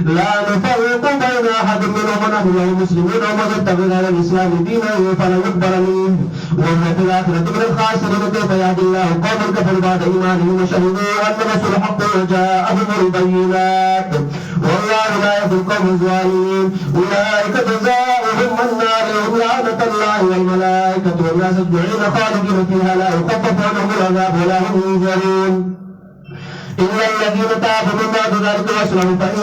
لا نفرق بين أحد منهم ونحن له مسلمون ومن يبتغي غير الإسلام دينا فلن يقبل منه وهو في الآخرة من الخاسرين. كيف يهدي الله قوما كفروا بعد إيمانهم وشهدوا أن الرسول حق وجاءهم البينات والله لا يهدي القوم الظالمين. أولئك جزاؤهم النار لهم لعنة الله والملائكة والناس أجمعين خالدين فيها لا يخفف عنهم العذاب ولا هم ينذرون إلا الذين تابوا من بعد ذلك وأسلموا فإن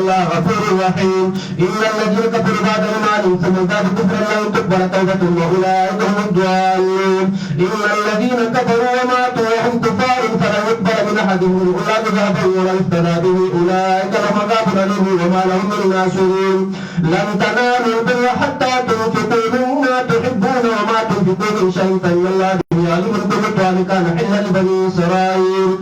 الله غفور رحيم. إلا الذين كفروا بعد إيمانهم ثم ازدادوا كفرا لن تقبل توبتهم وأولئك هم الضالون. إلا الذين كفروا وماتوا وهم كفار فلن يقبل من أحدهم أولئك ذهبا ولا يفتدى به أولئك لهم عذاب أليم وما لهم من ناصرين. لن تنالوا البر حتى تنفقوا مما تحبون وما تنفقوا من شيء فإن الله به عليم. كل طعام كان حلا لبني إسرائيل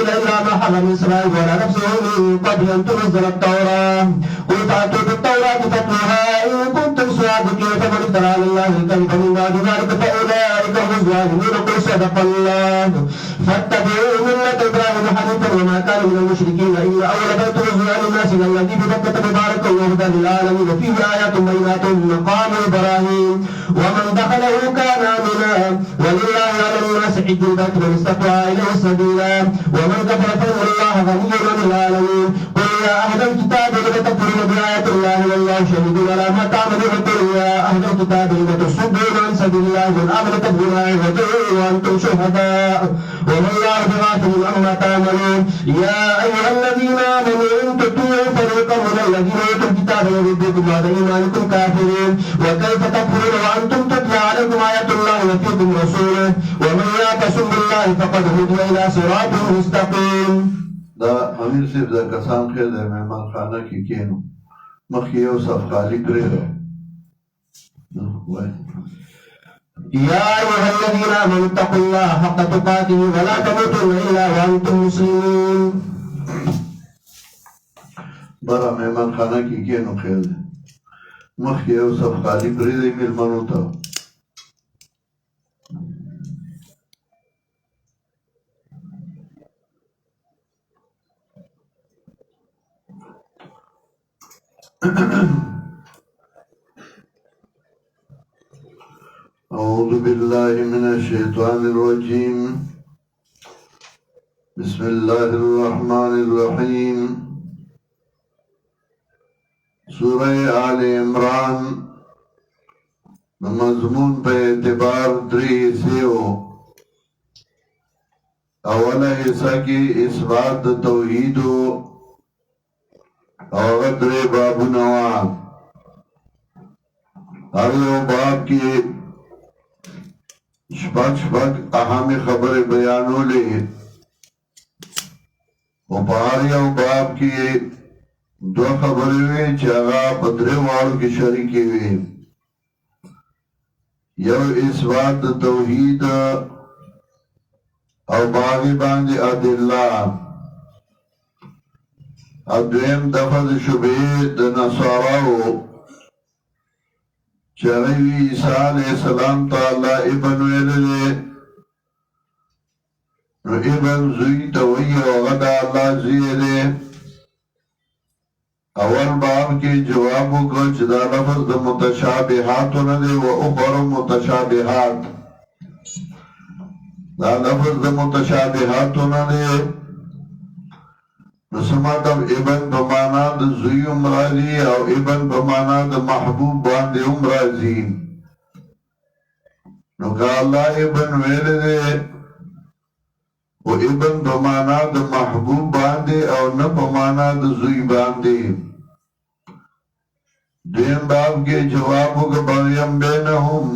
إلا ما حرم إسرائيل على نفسه من قبل أن تنزل التوراة. قل فأتوا بالتوراة فاتلوها إن كنتم صادقين. فمن افترى على الله الكذب من بعد ذلك فأولئك هم الظالمون. قل صدق الله فاتبعوا ملة إبراهيم حنيفا وما كان من المشركين. إن أول بيت وضع للناس الذي بمكة مباركا وهدى للعالمين فيه آيات بينات مقام إبراهيم ومن دخله كان آمنا ولله على الناس حج البيت من استطاع إليه سبيلا ومن كفر فإن الله غني عن العالمين. قل يا أهل الكتاب لم تكفرون بآيات الله والله شهيد على ما تعملون. قل يا أهل الكتاب لم تصدون عن سبيل الله والأمر تبغون عوجا وأنتم شهداء وما الله بغافل عما تعملون. يا أيها الذين آمنوا إن تطيعوا فريقا من الذين أوتوا الكتاب يردوكم بعد إيمانكم كافرين. وكيف تكفرون وأنتم تتلى عليكم آيات الله وفيكم رسوله ومن يعتصم بالله فقد هدي إلى صراط مستقيم. دا امیر صاحب دا کسان خیر دا مهمان خانه کی کینو مخی یو صف خالی کری دا يا أيها الذين آمنوا اتقوا الله حق تقاته ولا تموتن إلا وأنتم مسلمون. برا مهمان خانه کی کینو خیر دا مخی یو صف خالی کری دا ملمنو تا أعوذ بالله من الشيطان الرجيم. بسم الله الرحمن الرحيم. سورة آل عمران مضمون پہ اعتبار 3 حصے ہو. اولا حصہ کی اثبات توحید ہو اور درې بابونه وا. هر یو باب کې شپږ اهم خبرې بیانولې او په هر یو باب کې دوه خبرې وې چې هغه په درې واړو کې شریکې وې. یو اثبات د توحید او باغی باندې ادله ادویم دفع د شبهه د نصاراو چې هغوی عیسی علیه السلام ته الله ابن ویلی نو ابن زوی ته وایي او هغه د الله زوی دی. اول باب کې جواب وکړه چې دا لفظ د متشابهاتو نه دی و اخر متشابهات. دا لفظ د متشابهاتو نه دی نسماتب ابن بمانا د زوی امراضی او ابن بمانا د محبوب باندې امراضی. نو که اللہ ابن ویل دے و ابن بمانا د محبوب باندې او نه بمانا د زوی باندې. دین باب کے جوابو که بغیم بینهم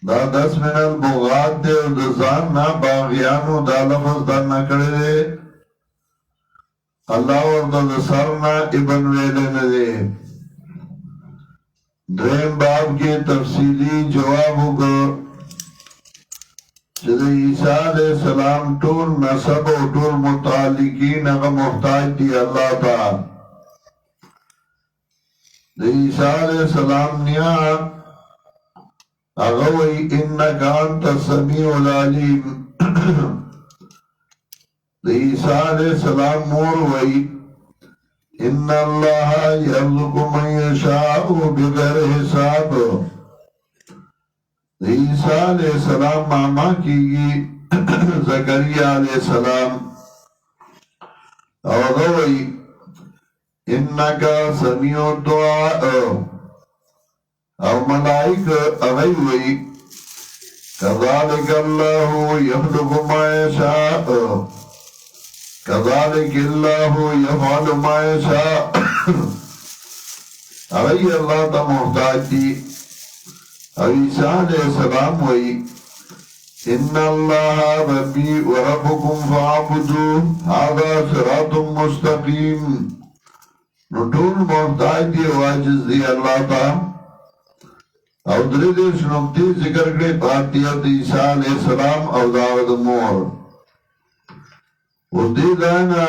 دا 10 من البغات دے و دا زان نا باغیانو دا لفظ در نکڑے دے اللہ ورطا دا سرنا ابن ویلن دے. درین باب کے تفصیلی جوابو کو چید عیسیٰ علیہ السلام طول نصب و طول متعلقین اگا محتاج دی اللہ تا. دی عیسیٰ علیہ السلام نیا اگوی انکا انت سمیع العلیم عیسیٰ علیہ السلام مور وئی ان اللہ یرزق من یشاء بغیر حساب. عیسیٰ علیہ السلام ماما کیگی زکریا علیہ السلام او غوئی انکا سمیع الدعاء او ملائک اغیوئی کذالک اللہ یخلق ما یشاء کذالک اللہ یفعل ما یشاء. اغی اللہ تا محتاج دی. عیسیٰ علیہ السلام وئی ان اللہ ربی وربکم فعبدو هذا صراط مستقیم. نو ټول محتاج دی واجز دی اللہ تا. او درې دېرش نقطې ذکر کړې پاتیت عیسیٰ علیہ السلام او داود مور. اوس دې ځاینا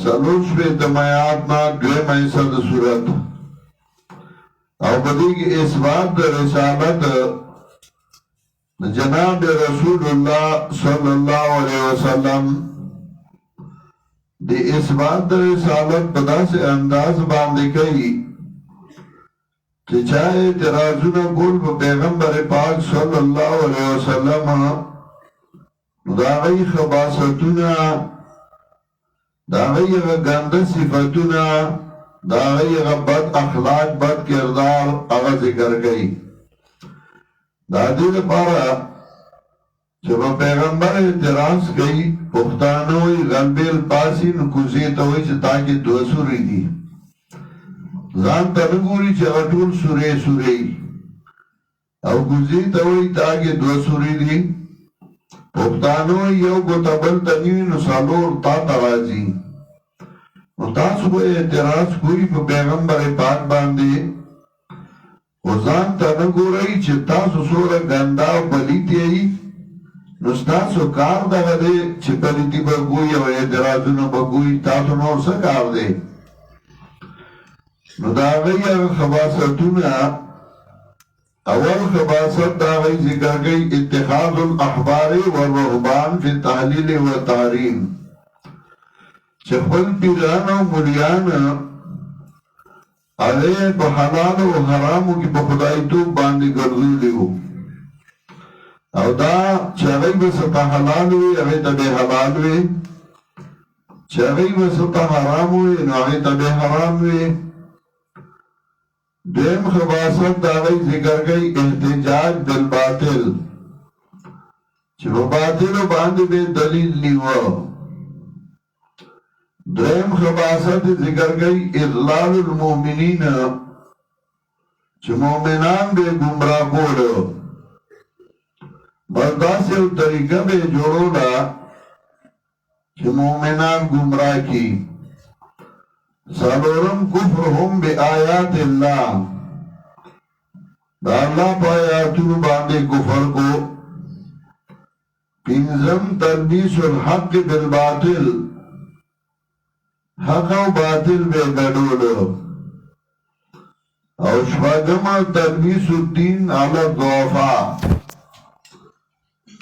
څلور شپېتم آیات نه دویم حصہ د سورت او بدی کی اثبات د رسالت جناب رسول اللہ صلی اللہ علیہ وسلم دی اثبات د رسالت پدا سے انداز باندې کوي چې چا اعتراضونه کول په پیغمبر پاک صلی الله علیه وسلم دا غي خباستونه دا غي غنده صفاتونه دا غي بد اخلاق بد کردار هغه ذکر کوي. دا دې لپاره چې په پیغمبر اعتراض کوي پښتانه وي غلبیل پاسین کوزي ته وي چې تاکي دوه سوري دي ځان ته وګوري چې ټول سوري او کوزي ته وي تاکي دوه سوري دي. پښتانه یو ګوتبل تنوي نو سالور تا ترازي نو تاسو به اعتراض کوئی په پیغمبر پاک باندې وزان ته نه ګورئ چې تاسو سوره ګندا او پلیتی نو تاسو کار دغه دی چې پلیتی به ګوي او اعتراضونه به ګوي تاسو نور څه کار دی. نو دا غي خباستونه اول خباست دا غي ذکر کوي اتخاذ الاحبار والرهبان فی التحلیل والتحریم چې خپل پیران او مریان هغه په حلال او حرامو کې په خدای توب باندې ګرځولي وو او دا چې هغه به څه حلال وي هغه ته به حلال وي چې هغه به څه حرام وي نو هغه ته به حرام وي. دیم خباست دا غي ذکر کوي احتجاج بالباطل چې په باطل باندې به دلیل نیو. درم خباست ذکر گئی اضلال المومنین چه مومنان بے گمراہ کولو بلدا سے طریقہ بے جوڑولا چه مومنان گمراہ کی. سالورم کفرهم بے آیات اللہ دا اللہ پا آیاتون باندے کفر کو. پینزم تلبیس الحق بالباطل حق او باطل بے گڑولو او شفاقم تلبیس الدین علی الضعفاء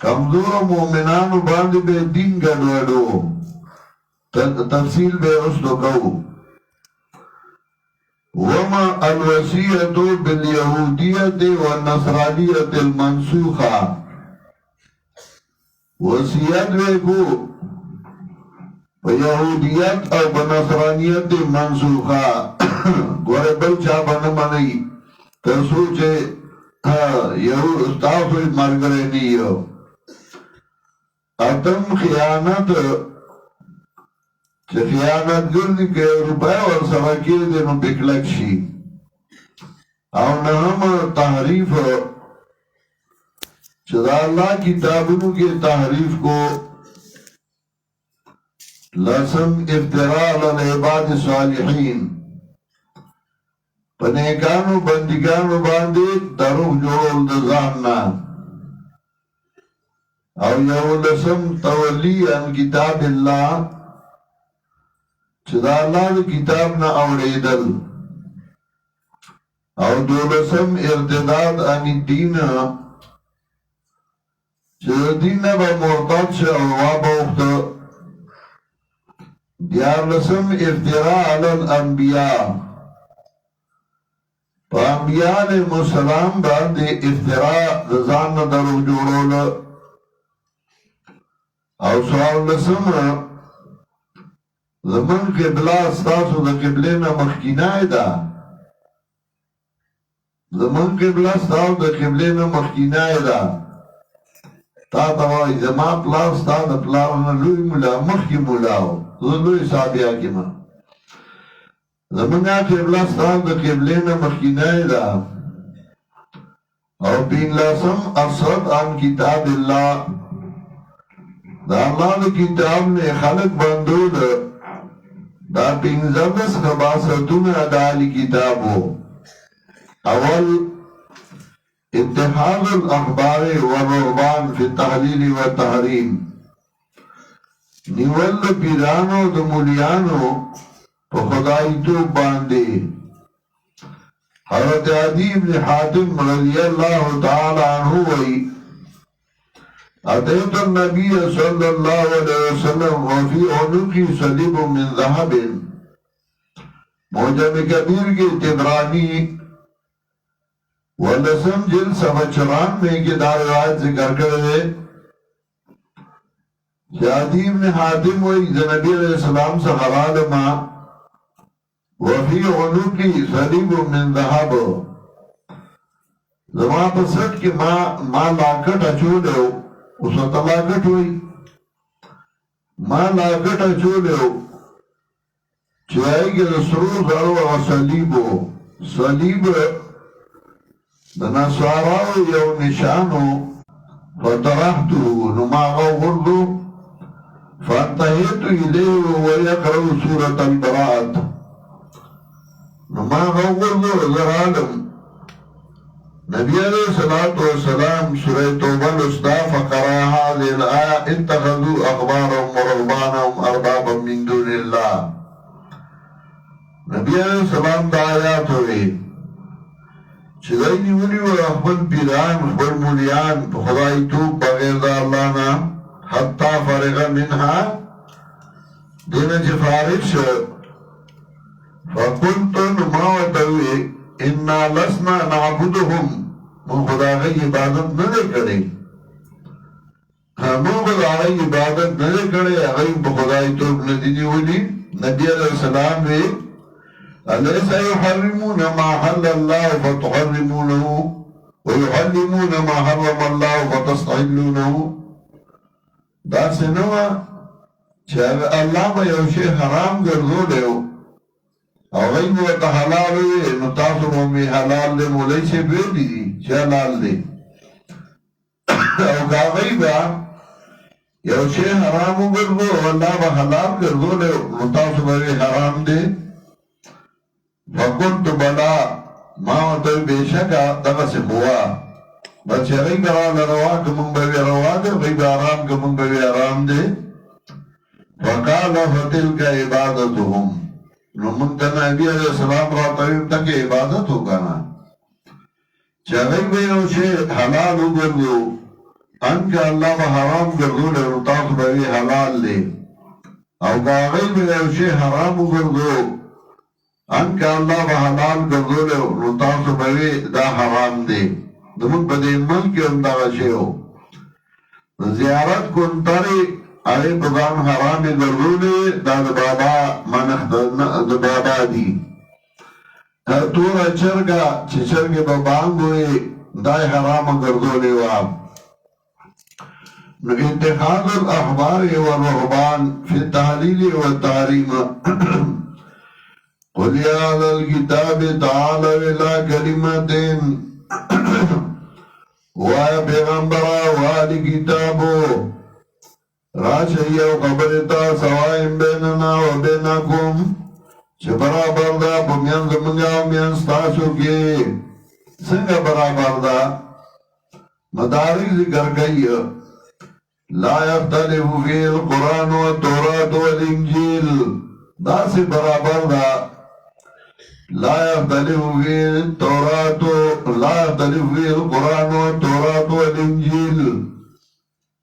کمزور مومنان باندې بے دین گڑولو. تفصیل بے رسلو کو. وما الوسیعت بالیہودیت والنصرانیت المنسوخہ وسیعت بے کو یہودیت او بنصرانیت منسوخہ گوڑے بل چاہ بنا منی ترسو چے یہود استافر مرگرے نیو. اتم خیانت چه خیانت گرنی که روپای ور سرکی دینو بکلک شی او نهم تحریف چه دا اللہ کتابونو کے تحریف کو. لسم افتراء للعباد صالحین پنیکانو بندگانو باندے دروغ جوړول د ځاننا او یو لسم تولی ان کتاب الله چې دا الله کتاب نه اوریدل او دولسم ارتداد ان دین چې د دین نه به مرتد شه او وابوخته. دیارلسم افتراء علی الانبیاء، په انبیاء علیهم السلام باندې افتراء د ځان نه دروغ جوړول. او څوارلسم زمون قبله ستاسو د قبلې نه مخکینای ده. زمون قبله ستاسو د قبلې نه مخکینای ده. تا ته وایي زما پلار ستا د پلار نه لوی مولا مخکې مولا و، زه لوی صحابیه کې یم. زمونږه قبله ستاسو د قبلې نه مخکینای ده. او پنځلسم الصد عن کتاب الله، د الله د کتاب نه خلق بندول. دا پنځلس خباستونه د اهل کتابو. اول اتحاد الاخبار والرهبان فی التحلیل والتحریم، نیول د پیرانو د مولیانو په خدایتوب باندې. حضرت عدی بن حاتم رضی اللہ تعالی عنہ وی اتیت النبی صلی اللہ علیہ وسلم وفی عنقی صلیب من ذهب. موجب کبیر کے تبرانی ولسم جل سفچران میں کے دار روایت ذکر کرے. عدی بن حاتم وی نبی علیہ السلام سے حرال ما وفی عنقی صلیب من ذهب، زما په سټ کې ما لاکټ اچولیو. اوس ته لاکټ وی ما لاکټ اچولیو چې هغه د سرو زرو او صلیبو صلیب د نصاراو یو نشانو. فطرحته نو ما غوردو فانتهیت الیه ویقرأ سورة البراءة. نو ما غوردو زرالم نبی علیہ السلام سورة توبہ لستا فقرا هذه الآية اتخذوا أخبارهم ورهبانهم أربابا من دون الله. نبی علیہ السلام دا آیات ہوئی چې دای نیولی و خپل پیران خپل مولیان په خدای توب بغیر د الله نه حتی فارغ منها دینه چې فارغ شو. فقلت ما وتوی انا لسنا نعبدهم، من خدای عبادت نه کړي. همو خدای عبادت نه کړي، هغه په خدای توب نه دی نیولی. نبی علیہ السلام وی أليس يحرمون ما حل الله فتحرمونه ويحرمون ما حرم الله فتستحلونه. دا سنوه چې الله به یو شی حرام ګرځولی او هغوی به ورته حلال وي، نو تاسو به مې حلال دی مولوي صاحب ویلي دي چې حلال دی. او که هغوی به یو شی حرام وګرځو او الله به حلال ګرځولی نو تاسو به وی حرام دی. فقلت بلا، ما ورته بېشکه دغسې خو وه، بس چې هغوی به راله روا که مونږ به وي روا دی، هغوی به حرام که مونږ به وي حرام دی. فقال فتلك عبادتهم، نو مونږ ته نبي علیه السلام راته ویل ټکې عبادت وکړه چې هغوی به یو شی حلال وګرځو ان که الله به حرام ګرځولی نو تاسو به وي حلال دی. او که هغوی به یو شی حرام وګرځو ان که الله به حلال ګرځولی نو تاسو به وي دا حرام دی. زمونږ په دې ملک کې هم دغه شی و. زیارت کونترې هغې په ځان حرامې ګرځولې، دا د بابا منښت د بابا دي. توره چرګه چې چرګې به بانګ ووایي دا یې حرامه ګرځولې وه. نو اتخاذ الاحبار والرهبان فی التحلیل والتحریم. قل یا اهل الکتاب تعالوا الی کلمة، وایا پیغمبره و اهل کتابو راشه یو خبرې ته سواء بیننا و بینکم چې برابر ده په میان زمونږ او میان ستاسو کې. څنګه برابر ده؟ مدارک ذکر کوي لا یختلف فی القرآن والتوراة والانجیل. داسې برابر ده لا يختلف فيه القرآن والتوراة والإنجيل.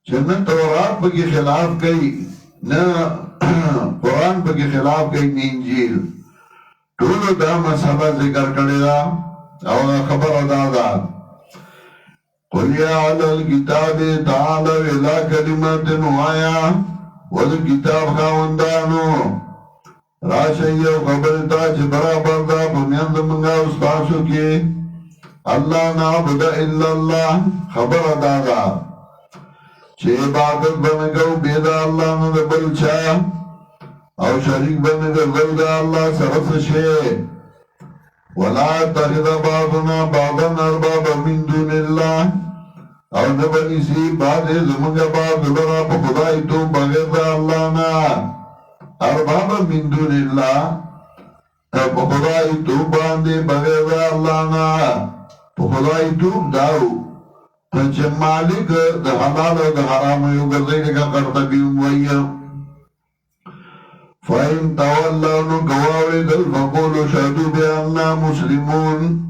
چې نه تورات پکې خلاف کوي نه قرآن پکې خلاف کوي نه انجیل ټولو دا مسله ذکر کړې ده او خبره دا ده قل یا اهل الکتاب تعالوا الى کلمة وایا والکتاب خاوندانو راشئ یو خبر ته چې برابر ده په میند منګه او ستاسو کې الله نعبد الا الله خبره دا ده چې عبادت بنګو بيد الله نه بل چا او شریک بنګو بل دا الله سره څه شي ولا تخذ بعضنا بعضا اربابا من دون الله او نبنی سی بعد زمانگا بعض لرا پا خدای تو بغیر دا اللہ نا اربابا من دون اللہ پا خدای تو باندے بغیر دا اللہ نا پا خدای تو داو چه مالک دا حلال و دا حرام یو گردئی لکا قرطبیم ویم فَإِن تَوَلَّوْنُ گواوی دل فَقُولُ شَهْدُوا بِأَنَّا مُسْلِمُونَ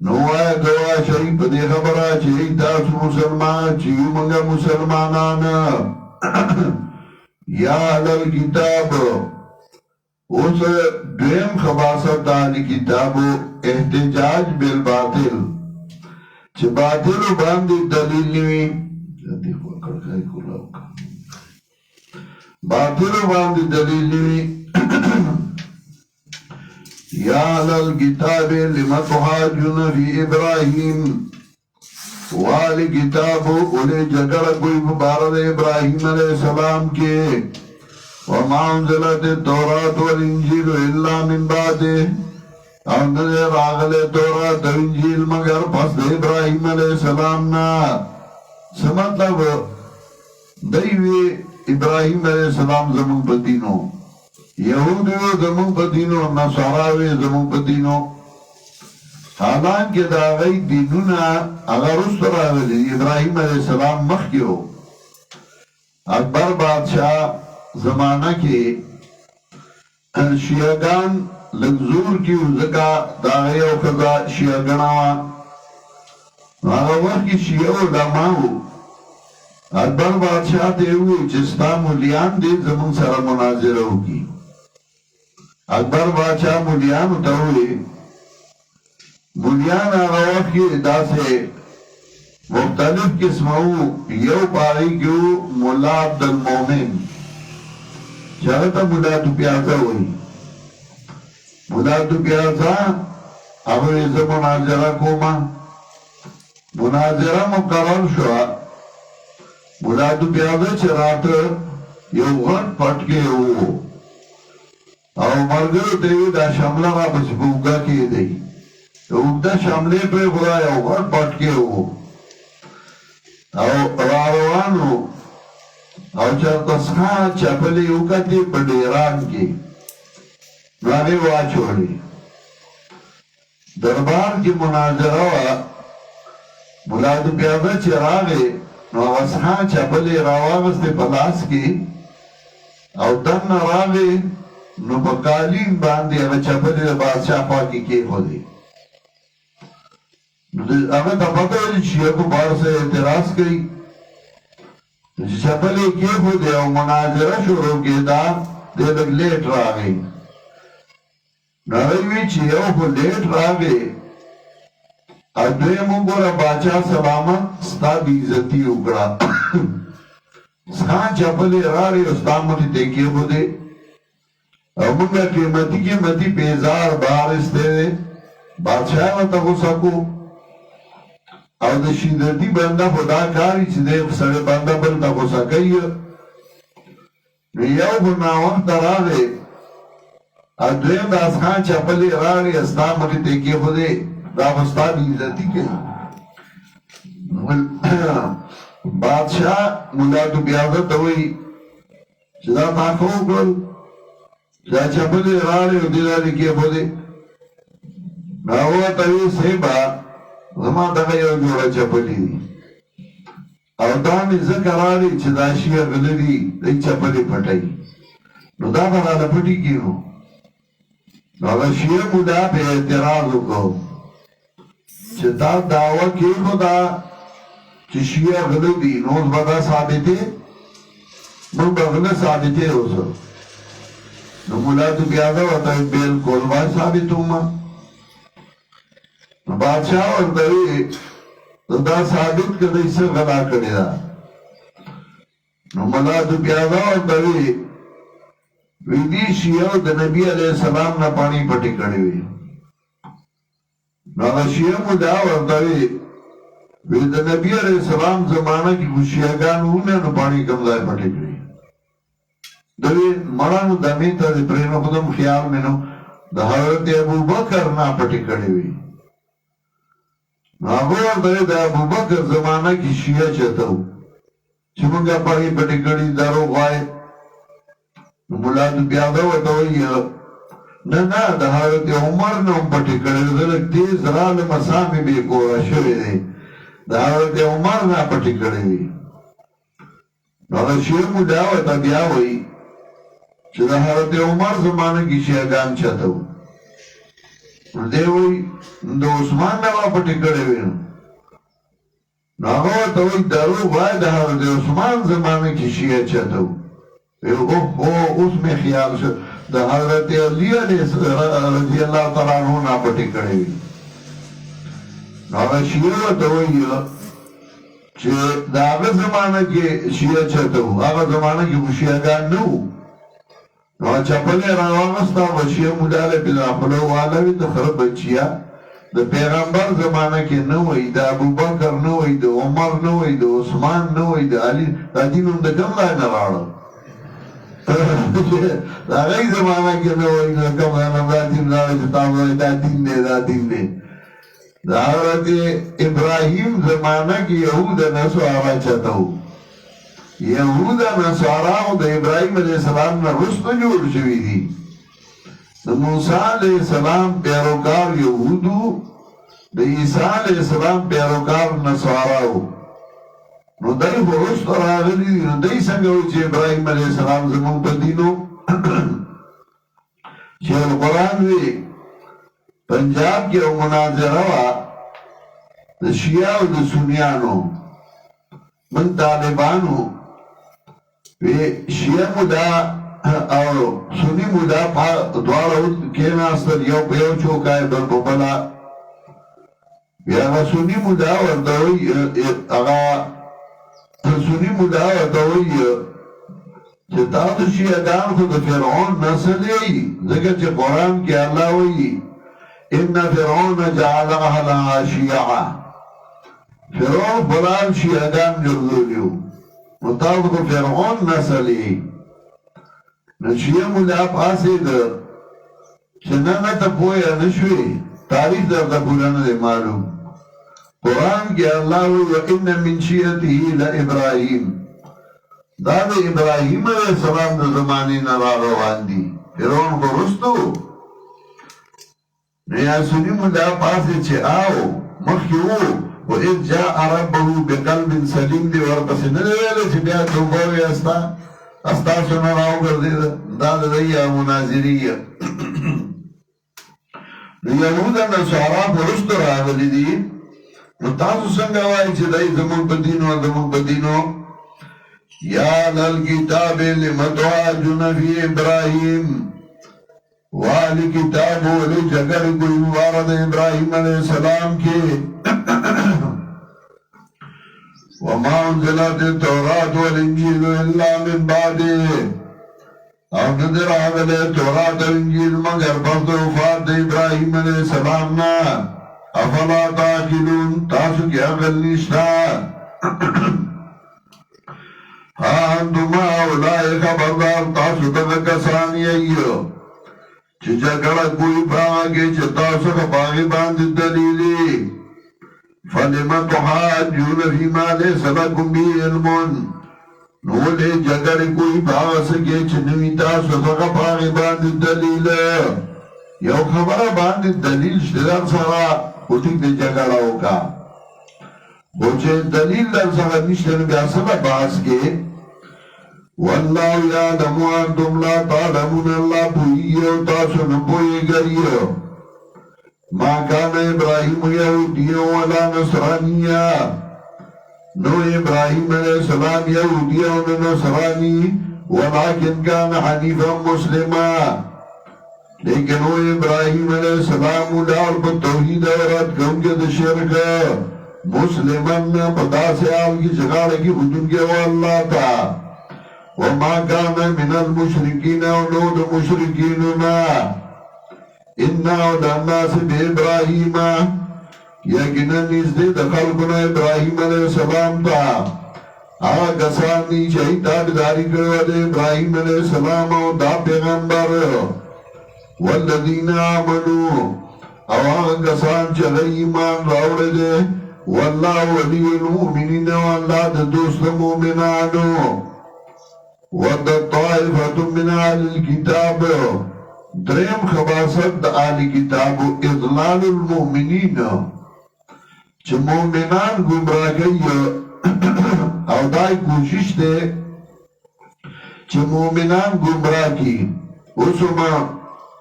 نوائے گواہ شریف دے خبرہ چیئی تاسو مسلمان چیو منگا مسلمانان یا اہل الکتاب اس دویم خباست دانی کتابو احتجاج بالباطل چی باطل باندی دلیل نوی باطل باندی دلیل نوی یا اہل الکتاب لما تحاجون فی ابراہیم والی کتابو انہیں جگر کوئی مبارد ابراہیم علیہ السلام کے وما انزلت التورات والانجیل الا من بعد انہوں راغل تورات و انجیل مگر پس ابراہیم علیہ السلام نا سمطلب دیوی ابراہیم علیہ السلام زمان پتینو یہودیو زمان پتینو نصاراوی زمان پتینو حالانکہ دا غی دینونا اگر اس طرح ویلی ابراہیم علیہ السلام مخ کیو اکبر بادشاہ زمانہ کے شیعگان لگزور کیو زکا دا غی و خدا شیعگناوا اگر وقت کی شیعو لاماو اکبر بادشاہ دے ہوئی جستا مولیان دے زمان سر مناظرہ ہوگی اکبر بادشاہ مولیان اتاوئے مولیان آغا وقت کی ادا سے مختلف قسمہو یو پاری کیو مولا عبدالمومن چاہتا مولا تو پیازا ہوئی مولا تو پیازا ابو ایسا مناظرہ کوما مناظرہ مقرر شوا مولا تو پیازا چرات یو غن پٹکے ہو او مرگر تیوی دا شملہ را بس بوگا کی دی اوگدہ شملے پہ خدا یو غن پٹکے ہو او راروانو او چرتا سخان چپلی اوکتی پڑیران کی نامی واچوڑی دربار کی مناظرہ مولادو پیازا چراغے نو سخان چپلی راواغستے پلاس کی او دن راغے نو بقالین باندی اگر چپلی بادشاہ پاکی کے خودی اگر تا پتہ ہے شیعہ کو بار سے اعتراض کی چپلی کے خودی او مناظرہ شروع کی دا دے لگ لیٹ را گئی نویوی چیئو کو لیٹ را گئی ادوی مونگورا باچا سلامت ستا بیزتی اکڑا سخان چپلی را رہی استا مجھے دیکھئے خودی او منگا قیمتی پیزار بارستے دے بادشاہ وطا کو سکو او دا شیدردی بندہ خدا کاری چی دے سڑے بندہ بلتا کو سکئی یو بنا وقت را دے ادویم دا سخان چپلی را رہی استا مجھے دیکھئے خودی دا بستا بیزتی کے بادشاہ مولادو بیادت ہوئی چیزا تاکو کل چیزا چپلی راری و دیداری کیا بودی ناوہ تاوی سیبا زمان دقی او جوڑا چپلی دی او دامی ذکر راری چیزا شیع غلری دی چپلی پھٹائی نو دا برالا پھٹی کی نو اگر شیع مولا پہ اعتراض کو چتا دعوی کی خدا چې شیعه غله دي نو اوس به دا ثابتې موږ به غله ثابتې اوس نو ملا دوبیاده ورته بالکل وایي ثابتومه بادشاہ ورته وایي دا ثابت کړئ څه غلا کړې ده نو ملا دوبیاده ورته وایي ویدی شیعه د نبی علیہ السلام نه پانی پټې کړې وي نو هغه شیعه ملا ورته وایي وی د نبی علیہ السلام زمانہ کی شیعهګان وونه نو پانی کوم ځای پټې کړې دوی مړانو دمې ته د پرېنو خدام خیال مینو د حضرت ابوبکر نه پټې کړې وي هغه ورته د ابوبکر زمانہ کی شیعه چته چې موږ پانی پټې کړې درو وای مولا بیا دا وته وی نه نه د حضرت عمر نه پټې کړې زلک تیز راله مسامې به کوه شوې دي د حضرت عمر نه پټې کړې وي نو د شیعه مولا ورته بیا وی چې د حضرت عمر زمانه کې شیعهګان چته وو دی وی د عثمان نه پټې کړې وي نو هغه ورته وی درو وای د حضرت عثمان زمانه کې شیعه چته وو اوس مې خیال شو د حضرت علی رضی الله تعالی عنہ نه پټې کړې وي نو هغه شیعه ورته وی چې د هغه زمانه کې شیعه چته وو هغه زمانه کې شیعهګان نه وو نو چپلې راوغستا وشیعه مولاله په خپل والوي د خراب بچیا د پیغمبر زمانه کې نه وای د ابوبکر نه وای د عمر نه وای د عثمان نه وای د علي د دینونو د کوم ځای نه راړو دا غي زمانه کې نه وای د کوم ځای نه راځي نه چې تاسو دا دین دی دا حضرت ابراهیم زمانه کې يهود نه سواره چتاو یهود نصاراو د ابراهیم علیہ السلام نه رسته جوړ شوي دي د موسی علیہ السلام پیروکار یهودو د عیسی علیہ السلام پیروکار نصاراو نو دای په رسته راغلي نو دای څنګه و چې ابراهیم علیہ السلام زموږ په دینو چې قرآن وی پنجاب کې یو مناظره وه د شیعه او د سنیانو من طالبانو شیعه مولا او سنی مولا دوارو کیناستل یو په یو چوکای بل په بلا بیا هغه سنی مولا ورته وایي هغه سنی مولا ورته وایي چې تاسو شیعهګان خو د فرعون نسل یې ځکه چې قرآن کې الله وایي ان فرعون جعل اهلها شیعه فرعون بلان شیعهګان ګرځولیو مطابق فرعون نسلی نو شیعه مولا پاسید چې نه ته پوهه نشوي تاریخ درته پوره نه دی معلوم قرآن کې الله وایي ان من شیعته لابراهیم دا د ابراهیم علیه السلام د زمانې نه را روان دي فرعون خو وروستو نو یا سني مولا پاسې چې آو مخکې وو وإذ جاء ربه بقلب سليم دي ورپسې نه دی ویلی چې بیا توبه ویستا استاسو نه راوګرځېده دا د دی مناظریه نو یهود نصارا په وروسته راغلي دي نو تاسو څنګه وایئ چې دی زموږ په دینو یا للکتاب لم تحاجون فی ابراهیم والی کتاب ولی جگر کوئی مبارد ابراہیم علیہ السلام کی وما انزلت التوراة والانجیل الا من بعد او ندر آمد تورات و انجیل مگر پس وفات ابراہیم علیہ السلام نا افلا تاکلون تاسو کی عقل نشتا انتما اولائی خبردار تاسو تذکسانی ایو چې جګړه کوئی باغې چې تاسو په باغې باندې دلیلې فلم تحاجون فيما ليس لكم به علم نو له جګړه کوئی باغې چې نوې تاسو په باغې باندې دلیل یو خبره باندې دلیل شته سره وټی د جګړه وکا خو چې دلیل در سره نشته نو بیا سبا باس کې والله یعلم وانتم لا تعلمون الله پوهیږي او تاسو نه پوهیږئ ما كان ابراهيم يهوديا ولا نصرانيا نو ابراہیم علیہ السلام یہودی و نصرانی ولیکن کان حنیفا مسلما لیکن وہ ابراہیم علیہ السلام لال پر توحید ورد کونکے دا شرک مسلمان پدا سے آل کی شغال کی خودن کے واللہ تا وما کان من المشرکین ونو دا مشرکیننا انہا وداناس بے ابراہیم یقینا نزدے دا خلقنا ابراہیم علیہ السلام تا آغا کسانی چاہی تابداری کرو دے ابراہیم علیہ السلام و دا پیغمبر والذین آمنوا او آغا کسان چاہی ایمان راوڑ دے واللہ ولی المؤمنین واللہ دا دوست مومنانو ودى طائفة من أهل الكتاب درم خباست دا أهل كتاب إضلال المؤمنين چه مومنان گمراهی او دای کوشش ده چه مومنان گمراهی اسما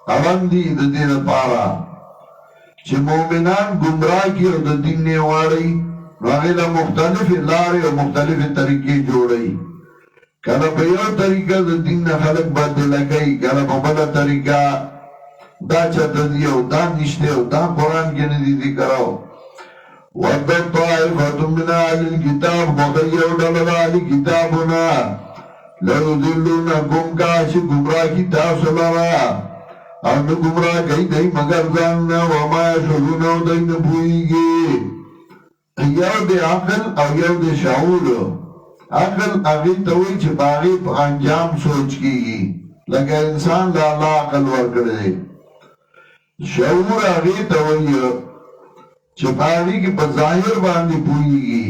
اوان دی دا دین پارا چه مومنان گمراهی او دا دین نیواری وغیلا مختلف لاری و مختلف طریقی جوڑی کله په یو طریقه د دین نه خلق بدل کوي کله په بل طریقه دا چاته دی او دا نشته او دا قران کې نه دي ذکرو ود طائفه من اهل الكتاب مغير دل اهل كتابنا لو ذلونكم کاش گمراهی تاسو لرا او نو گمراه کوي دای مگر ځان نه و ما شذونو دای نه پويږي یو د عقل او یو د شعور عقل اغی توی چه باغی پا انجام سوچ کی گی لگا انسان دا اللہ عقل ورکڑے شعور اغی توی چه باغی کی پا ظاہر باندی پوئی گی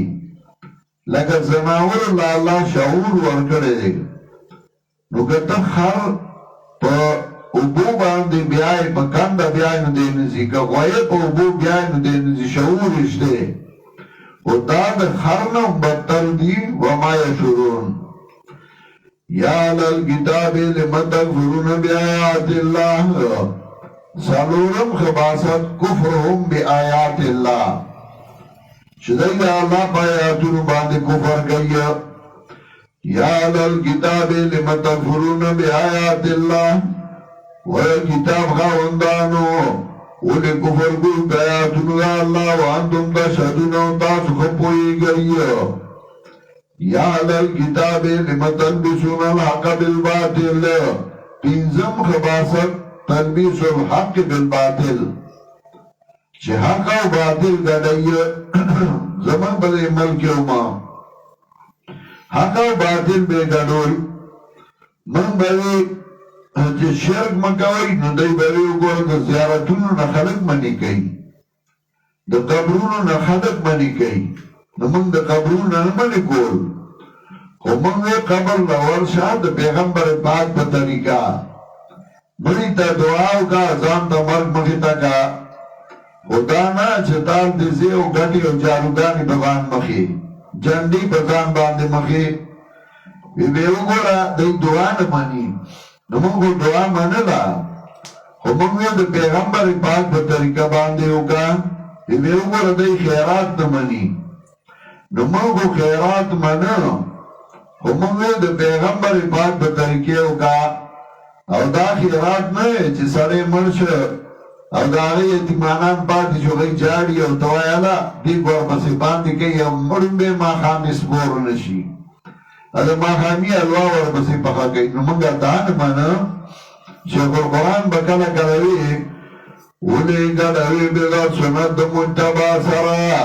لگا زناور اللہ شعور ورکڑے نو کتا خر پا ابو باندی بیائی پا کند بیائی نو دینزی که غوی پا ابو بیائی نو دینزی شعور اشتے و داد خرنم بدتر دی وما یشورون یا للکتاب لما تکفرون بی آیات اللہ سالورم خباست کفرهم بی آیات اللہ شدائی اللہ پا آیاتون باندے کفر گئی یا للکتاب لما تکفرون بی آیات اللہ و کتاب خواندانو اولی کفر گل بیاتون اللہ وانتم تشہدون و تاسو خپوئی گئی یا لل کتاب لما تلبسون الحق بالباطل پینزم خباست تلبیس الحق بالباطل چه حق و باطل گڑئی زمان بلے ملکی اوما حق و باطل بے گڑوئی من بلے چې شرک مکوئی نو دی بری وګور د زیارتونو نه خلق منی کوي د قبرونو نه خلق منی کوي نو موږ د قبرونو نه منی کول خو موږ قبر لور شاه د پیغمبر پاک په طریقه مړی ته دعا وکړه ځان ته مرګ مخې ته کا خدا نه چې تال دې زه او ګټي او جاروګانی په باندې مخې جنډي په ځان باندې مخې وی وګوره د دعا نه مانی نو مونگو دعا منلا خو مونگو دا پیغمبر پاک پر طریقہ باندے ہوگا ویو گو ردائی خیرات نمانی نو مونگو خیرات منا خو مونگو دا پیغمبر پاک پر طریقے ہوگا او دا خیرات نئے چی سرے مرش او دا غی اتمانان پاتی شو غی جاڑی او توائیلا دی گوار پسی باندی کئی مرم بے ما خامی سپور نشی ادا ماخامی الوا ورپسی پخا گئی نو منگا دان مانا شیخ القرآن بکلا کلوی اولی گلوی بغت سنت مجتبا سرا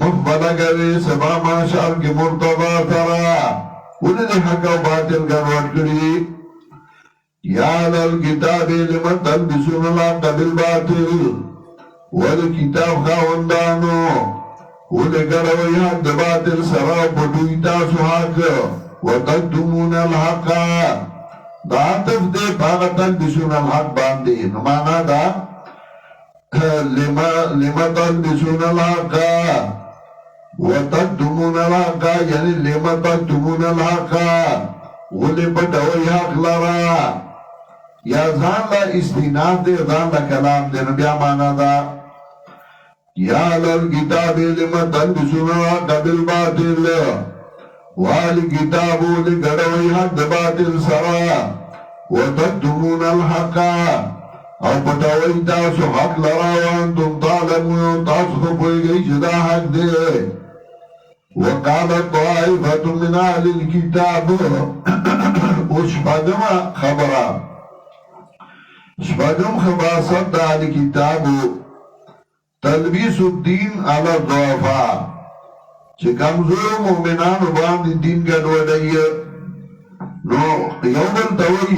مخبلا گوی سبا ماشار کی مرتبا سرا اولی دی حق و باطل گروٹ کری یا للکتاب لمن تلبسون الحق بالباطل والکتاب خواندانو اولی گروی حق دا باطل سرا پٹوی تاسو حق وتکتمون الحق دا عطف دے پاگا تلبسون الحق باندے نمانا دا لما تلبسون الحق وتکتمون الحق یعنی لما تکتمون الحق اولی پٹوی حق لرا یا زان لا استیناد دے زان لا کلام دے نبیا مانا دا یا للکتاب لم تلبسون الحق بالباطل والکتاب لګړوي حق د باطل سره وتكتمون الحق او پټوي تاسو حق لرا وانتم تعلمون تاسو خو پوهیږئ چې دا حق دی وقالت طائفة من أهل الكتاب وشفاقم خبرا شفاقم خباصت دا أهل الكتاب تلبیس الدین على الضعفاء چه کمزور مومنان باند دین گڑوڑی نو یوبل توئی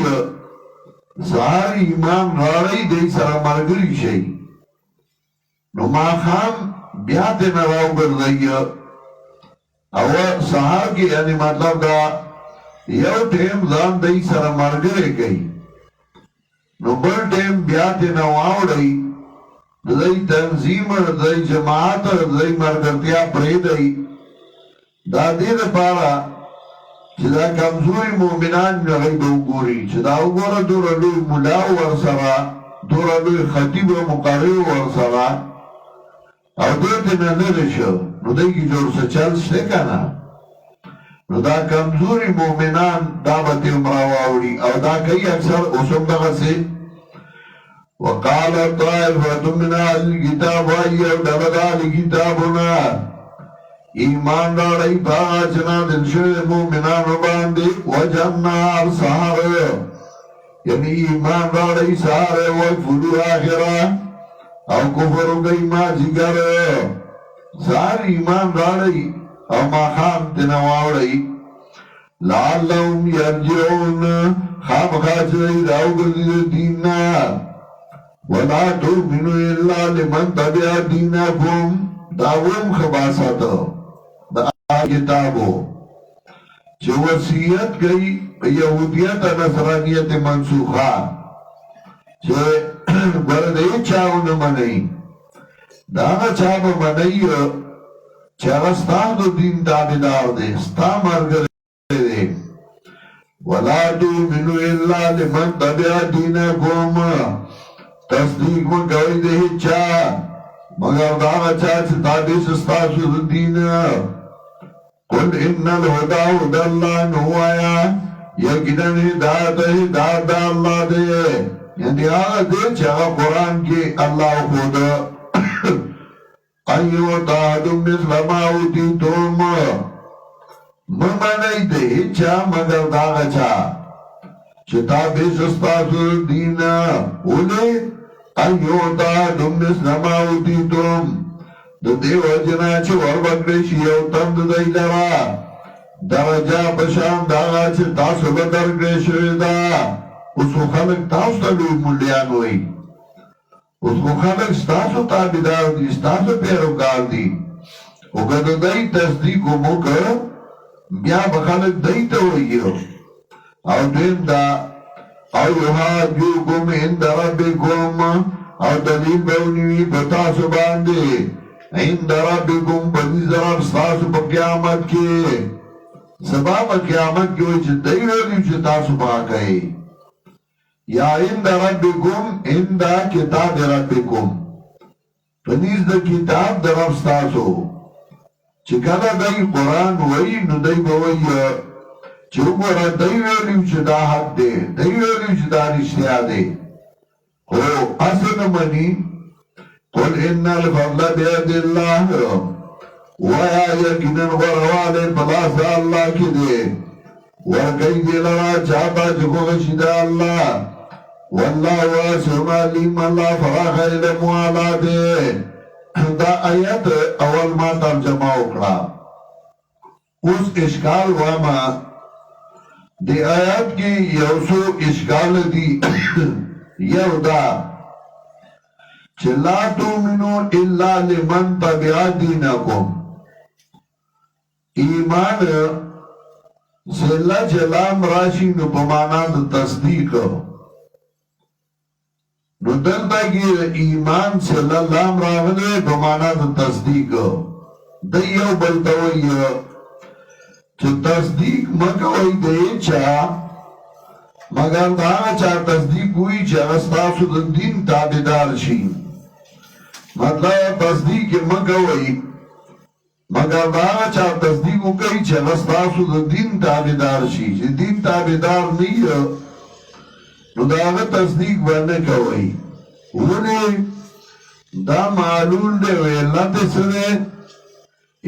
سہار ایمان راڑی دی سر مرگری شئی نو ما خام بیات نراو گردئی او سہار کی یعنی مطلب دا یو ٹیم زان دی سر مرگرے گئی نو بل ٹیم بیات نواو رئی دای تنظیم دای جماعت دای مرګرتیا پرې دی دا دې لپاره چې دا کمزوري مؤمنان نه وګوري چې دا وګوره دور لوی مولا ورسره دور لوی خطیب او مقرر ورسره او دې نه نه شو نو دای کی جوړ څه چل شته کنه نو دا کمزوري مؤمنان دا به مراوړي او دا کوي اکثر اوسم دغه سي وقال طائفة من أهل الكتاب أيها دلدال كتابنا ایمان راڑی باچنا دلشوی مومنان باندی وجننا سہر یعنی ایمان راڑی سہر وکفلو آخرہ او کفرو گئی ما جگر سہر ایمان راڑی او ما خام تنواڑی لعلهم یرجعون خام خاچرئی راو گردی دیننا وَلَا تُؤْمِنُوا إِلَّا لِمَنْ تَبِعَ دِينَكُمْ داوم خباست دا کتابو چه وصیت گئی یہودیت نصرانیت منسوخا چه برده چاو نمانی دانا چاو منی چه اغسطا دو دین دابدار دے ستا مرگر دے وَلَا تُؤْمِنُوا إِلَّا لِمَنْ تَبِعَ دِينَكُمْ تصدیق من کوئی دے چا مگر دانا چا چه تابیس استاسو دین قل ان الہدا ہدا اللہ نوایا یکنن ہدایت ہدایت اللہ دے یعنی آگا دے چاہا قرآن کی اللہ خود ایو تاہدم مثل ما اوتیتم ممنی دے چا مگر دانا چا چه تابیس استاسو دین اولی ایوتا دمنس نماوتی تم دو دیو جنا چه وربکرشی او تم دائی لرا درجا بشان داغا چه تاسو بدرگرشوی دا اس کو خلق تاسو تلوی ملیان ہوئی اس کو خلق ستاسو تابدار دی ستاسو پیروکار دی اگر دو دائی تصدیق و مکر بیا بخلق دائی تا ہوئی او دیم دا او یحاجوکم عند ربکم او دلیل بونیوی بتاسو باندے عند ربکم بدیز رب ستاسو پا قیامت کے سباب قیامت کی وجہ دیو دیو چه تاسو باقی یا عند ربکم عند کتاب ربکم پنیز دا کتاب دا رب ستاسو چکانا دی قرآن وی نو دی بوئی چوکورا دیویلیو چه دا حق دے دیویلیو چه دا رشتیا دے او اصل منی قل ان الفضل بید اللہ ویا یکنن غروالے پلاسا اللہ کی دے ورکی دلرا چاہتا چکو غشد اللہ واللہ واسع علیم اللہ فراخ علم والا دے دا آیت اول ما ترجمہ اکڑا اس اشکال واما دی آیات کی یوسو اشکال دی یو دا چه لا تومنو الا لمن تبع دینکم ایمان سلا چلام راشی نو پمانا دا تصدیق نو دلتا کی ایمان سلا لام راغلے پمانا دا تصدیق دیو بلتوئی چه تصدیق مکوئی دے چا مگر دا چا تصدیق ہوئی چا استاسو دا دین تابدار شی مطلب تصدیق مکوئی مگر دا چا تصدیق وکړي چې تاسو د دین تابعدار شي چې دین تابعدار نه یو نو دا هغه تصدیق باندې کوي ونه دا معلول دی علت سره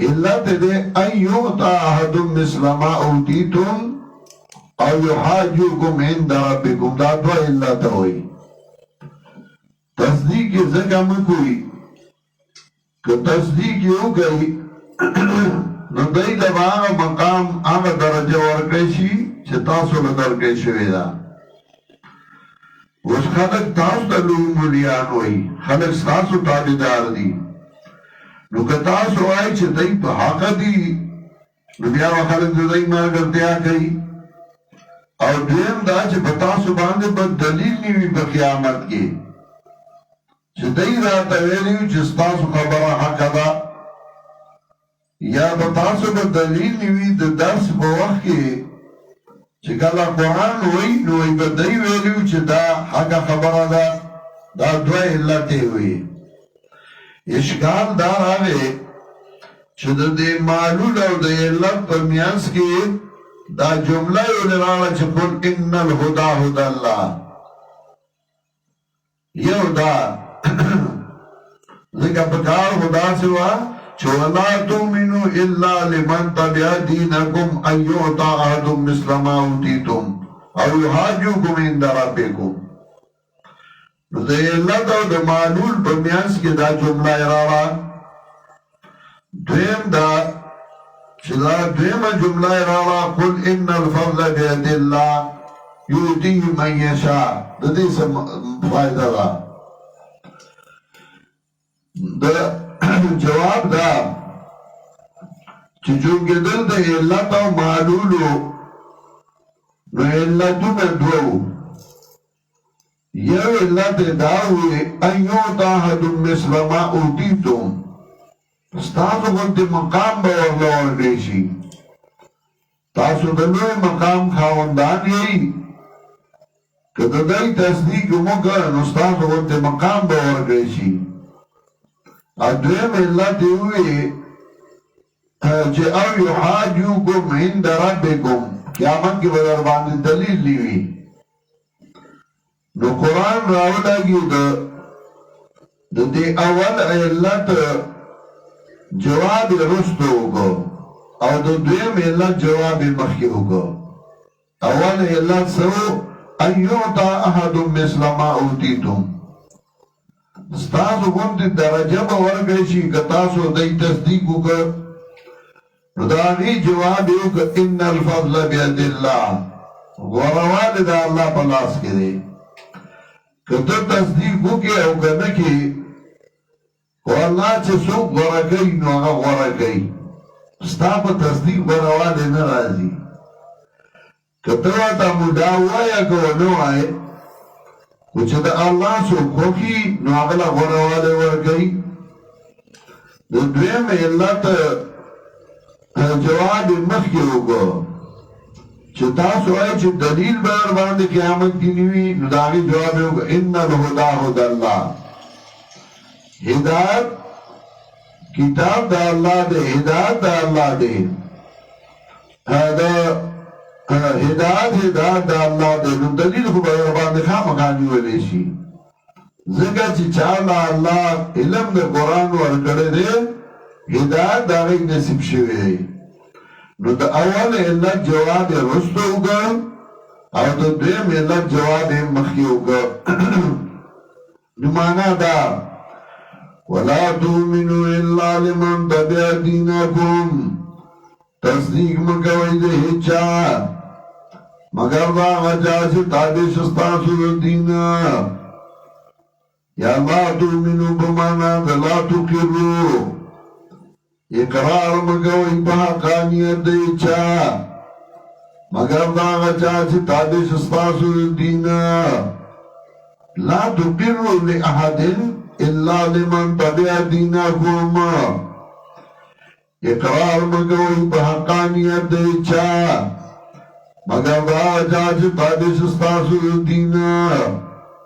علت دی ایو تا احد مثل ما اوتیتم او یحاجوکم عند ربکم دا دو علت ہوئی تصدیق زکا مکوئی کہ تصدیق یو گئی نو دای د هغه مقام هغه درجه ورکړي شي چې تاسو له درکې شوی دا اوس خلک تاسو د لوی مليان وای خلک تاسو تابعدار دي نو که تاسو وای چې دای په حق دي نو بیا خلک دای ماګرتیا کوي او دیم دا چې په تاسو باندې په دلیل نیوي په قیامت کې چې دای راته ویلي چې تاسو خبره حق ده یا په تاسو په دلیل نیوي د درس په وخت کې چې کله قرآن وایي نو په دای ویلي چې دا حق خبره ده دا دوه علت وي اشکال دا راغی چې د دې معلول او د علت په میانس کې دا جمله یو لراله چې قل ان الهدى هدى الله یو دا ځکه په کار خدا سوا چې ولا تؤمنوا الا لمن تبع دينكم ان يعطى احد مثل ما اوتيتم او يحاجوكم عند ربكم نو د علت او د معلول په میانس کې دا جمله راغله دویم دا چې دا دویمه جمله راغله قل ان الفضل بيد الله يؤتيه من يشاء د دې څه فائدہ ده جواب دا چې جونګېدل د علت او معلولو نو علتونه دوو یو علت دا وي ان یعطى احد مثل ما اوتیتم ستاسو غوندې مقام به ورله ورکړی شي تاسو د لوی مقام خاوندان یئ که د دې تصدیق وکړه نو ستاسو غوندې مقام به ورکړی شي ادویم علت ہوئی چې او یحاجوکم عند ربکم قیامت کی بدر باندې دلیل لیوی نو قرآن راولگی د دې اول علت جواب رستو ہوگو او د دویم علت جواب مخی ہوگو اول علت سو ان یعطى احد مثل ما اوتیتم ستاسو غوندې درجه به ورکړی شي که تاسو دای تصدیق وکړ نو د هغې جواب یې وکړ ان الفضل بید الله غوره د الله په لاس کې دی که ته تصدیق وکړې او که نه کړې خو الله چې څوک غوره کوي نو هغه غوره کوي ستا په تصدیق غورهوالی نه راځي که ته ورته موډا ووایه که ونه وایې و چې د الله څوک خوښي نو هغه له غورهوالی ورکوي د دویم علت جواب یې مخکې وکړو چې تاسو وایئ چې دلیل به در باندې قیامت کې نه وي نو د هغې جواب یې وکړو ان الهدى هدى الله هدایت کتاب د الله دی هدایت د الله دی هدایت د الله دی نو دلیل خو به در باندې خامخا نیولی شي ځکه چې چا له الله علم د قرآن ورکړی دی هدایت د هغې نصیب شوی دی نو د اول علت جواب یې وروسته وکړ او د دویم علت جواب یې مخکې وکړ نو معنا دا ولا تؤمنوا الا لمن تبع دينكم تصدیق مکوئ د هیچا مگر دا غچا چې تابع شي ستاسو د دین یا لا تؤمنوا بمعنی د لا تقروا اقرار مکوئ په حقانیت د هیچا مگر دا غچا چې تابع شي ستاسو د دین لا تقروا لاحد الا لمن تبع دینکم اقرار مکوئ په حقانیت د هیچا مگر دا غچا چې تابع شي ستاسو د دین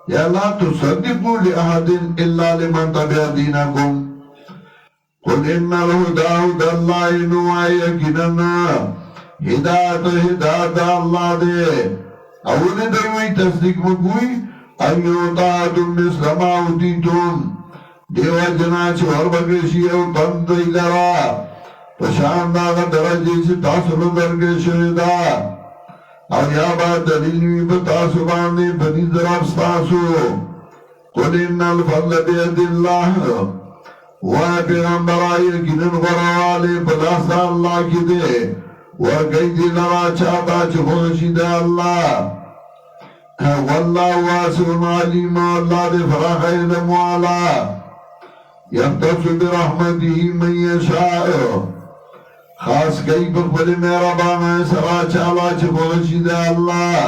یا لا تصدقوا لأحد الا لمن تبع دینکم قل ان الهدى هدى الله نوع یقیننا ہدایت اللہ دے اولی دوی تصدیق مکوئی ایو تاعتم مثل ما اوتیتم دیو جنا چور بگشی او تندی لرا پشانداغ درجی سے تاثر درگش دا او یا با دلیلوی بتاسو باندے بنی دراب ستاسو قل ان الفضل بید اللہ وہاں پیغمبر آئی کنن غروالے بلاستا اللہ کی دے ورگئی دی لرا چاہتا چخوشی دے اللہ واللہ واسع علیم اللہ دے فراخ علم والا یختص برحمته من یشاء خاص کئی پر بلی میرا بانا سرا چالا چخوشی دے اللہ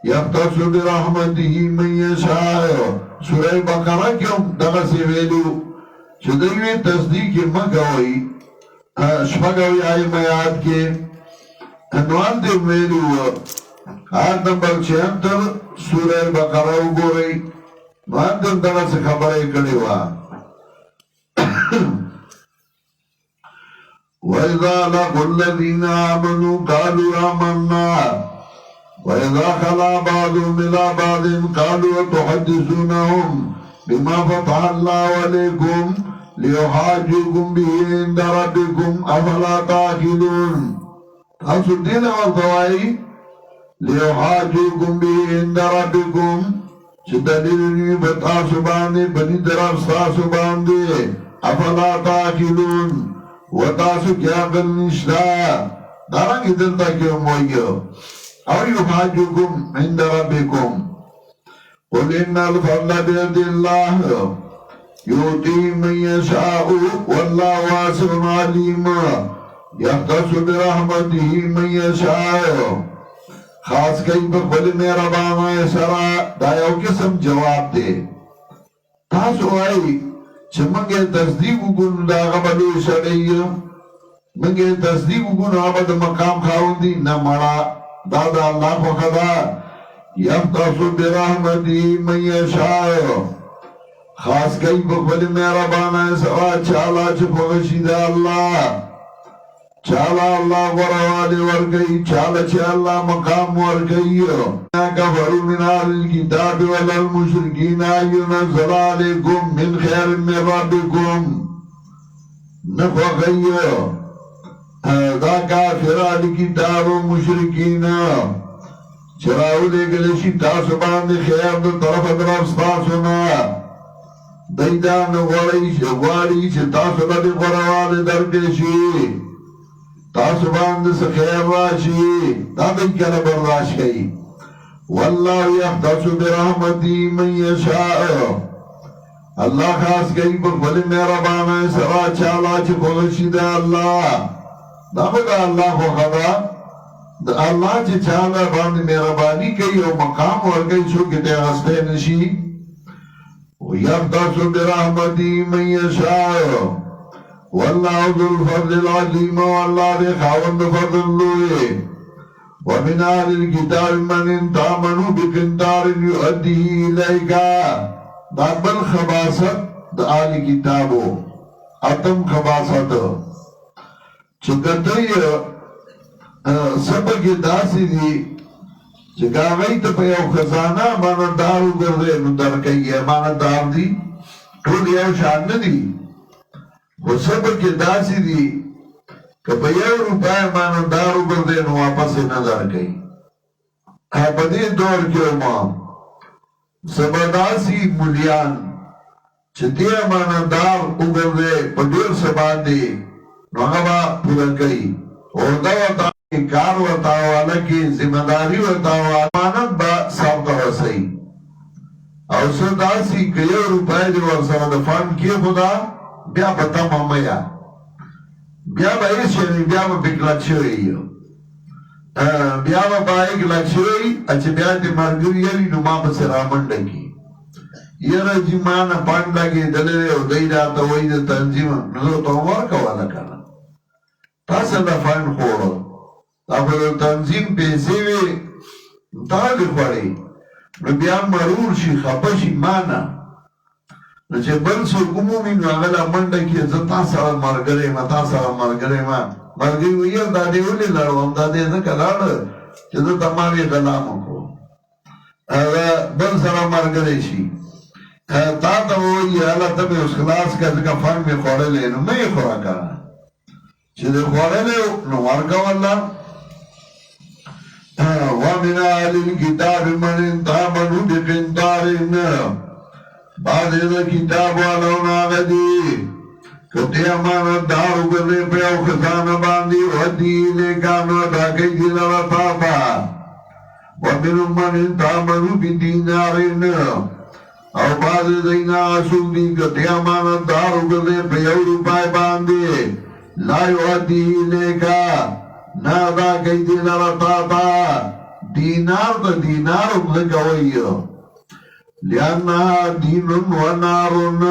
یختص برحمته من یشاء سورہ بقرہ کیوں دغسی ویلو چدوی تصدیق مگوئی شپگوی آئی میاد کے انوان دے میلی ہوا آیت نمبر 76 سورہ بقرہ گو رئی نوان دے اندرہ سے خبریں کڑی ہوا وَإِذَا لَقُوا الَّذِينَ آمَنُوا قَالُوا آمَنَّا وَإِذَا خَلَا بَعْضُهُمْ إِلَى بَعْضٍ قَالُوا أَتُحَدِّثُونَهُمْ بِمَا فَتَحَ اللَّهُ عَلَيْكُمْ لِيُحَاجُّوكُمْ بِهِ عِندَ رَبِّكُمْ أَفَلَا تَعْقِلُونَ تاسو دین ورطوائی لِيُحَاجُّوكُمْ بِهِ عِندَ رَبِّكُمْ چه دلیلنی بتاسو باندے بنی درف ستاسو باندے أَفَلَا تَعْقِلُونَ وتاسو کیا قل نشتا دارنگی دلتا کیوں موئیو او يُحَاجُّوكُمْ عِندَ رَبِّكُمْ قُلْ إِنَّ الْفَضْلَ بِيَدِ اللَّهِ يؤتي من يشاء والله واسع عليم يختص برحمته من يشاء خاص کئی بخبل میرا بانا سرا دایو قسم جواب دے تاسو آئی چھ منگے تصدیق کن دا غبلو سڑی منگے تصدیق کن آباد مقام خاوندی نمڑا دادا اللہ کو خدا يختص برحمته من يشاء خاص کئی بخبلی میرا بانا سوا چالا چپوشی دا اللہ چالا اللہ وروالی ورگئی چالا چا اللہ مقام ورگئی کفروا من آل الكتاب والمشرکین ينزل علیکم من خیر من ربکم نفقئی دا کافر آل کتاب و مشرکین چراؤ لے گلشی تاسو باندے خیر دا طرف درفت تاسونا دیدان غواری چه تاسو لدی غروال درکشی تاسو باندس خیر راشی دادی کل برداش کئی واللہ یختص برحمتی من یشاء اللہ خاص کئی بخبلی میرا بانا سرا چالا چه خوشی دے اللہ دابقا اللہ خو خدا دا اللہ چه چالا باندی میرا بانی کئی او مقام ورگئی شو کتے غستے نشی ويختص برحمته من يشاء والله ذو الفضل العظيم والله ذي خاوند فضل له ومن أهل الكتاب من إن تأمنوا بقنطار يؤديه إليك باب الخباثة أهل كتابه أتم خباثة چکتوی سبک داسی دی چکا غی تا پیو خزانہ ماندارو گردے نو درکئی امانتدار دی ٹھول یو شان ندی خو سبک داسی دی کہ پیو روپای امانتدارو گردے نو واپس نظر کئی بدی دور کیو ما سبداسی ملیان چتی امانتدار اگردے پدیر سبان دی نو آبا پورا کئی اوردہ وطا کار وطاوالا کی ذمہ داری وطاوالا امانت با سابقہ وسائی او سرداسی کئیو روپای دی ورسان دفان کی خدا بیا بتا مامیا بیا با ایس شنی بیا با بکلت شوئی بیا با بایک لگ شوئی اچھ بیا دی مرگوی یلی نو ما بس رامن لگی یہ رجی مانا پانڈ لگی دلوے او دی داتا وی دی تنظیم نظر تو عمر کوالا کرنا تاسا دفان خورو تاپا تنظیم پیسے وی تاگی خوڑی نو بیا مرور شي خپه شي مانا نو چې بل څوک ومومي نو هغه لا منډه کړي زه تا سره ملګری یم تا سره ملګری یم ملګري ویل دا دې ولې لاړم دا دې ځکه لاړه چې زه ته ما یې غلام وکړو هغه بل سره ملګری شي تا ته وایي هله ته مې اوس خلاص کړه ځکه فن مې خوړلی نو مه یې خوره کړه چې دې خوړلی نو ورکوه الله ومن أهل الكتاب من آمن بقنطار بعد إذا كتاب ولون آغدي کتی امانت دارو کرنے پہ او خزانہ باندی ودی لیکانو ڈاکی دل رفافا ومن من انتامنو بی دینارین او بعد دینا آسول دی کتی امانت دارو کرنے پہ او روپای باندی لا یودی لیکا نادا کئی دل رفافا دینار تا دینار اکلکوئی لیانا دینن و نارن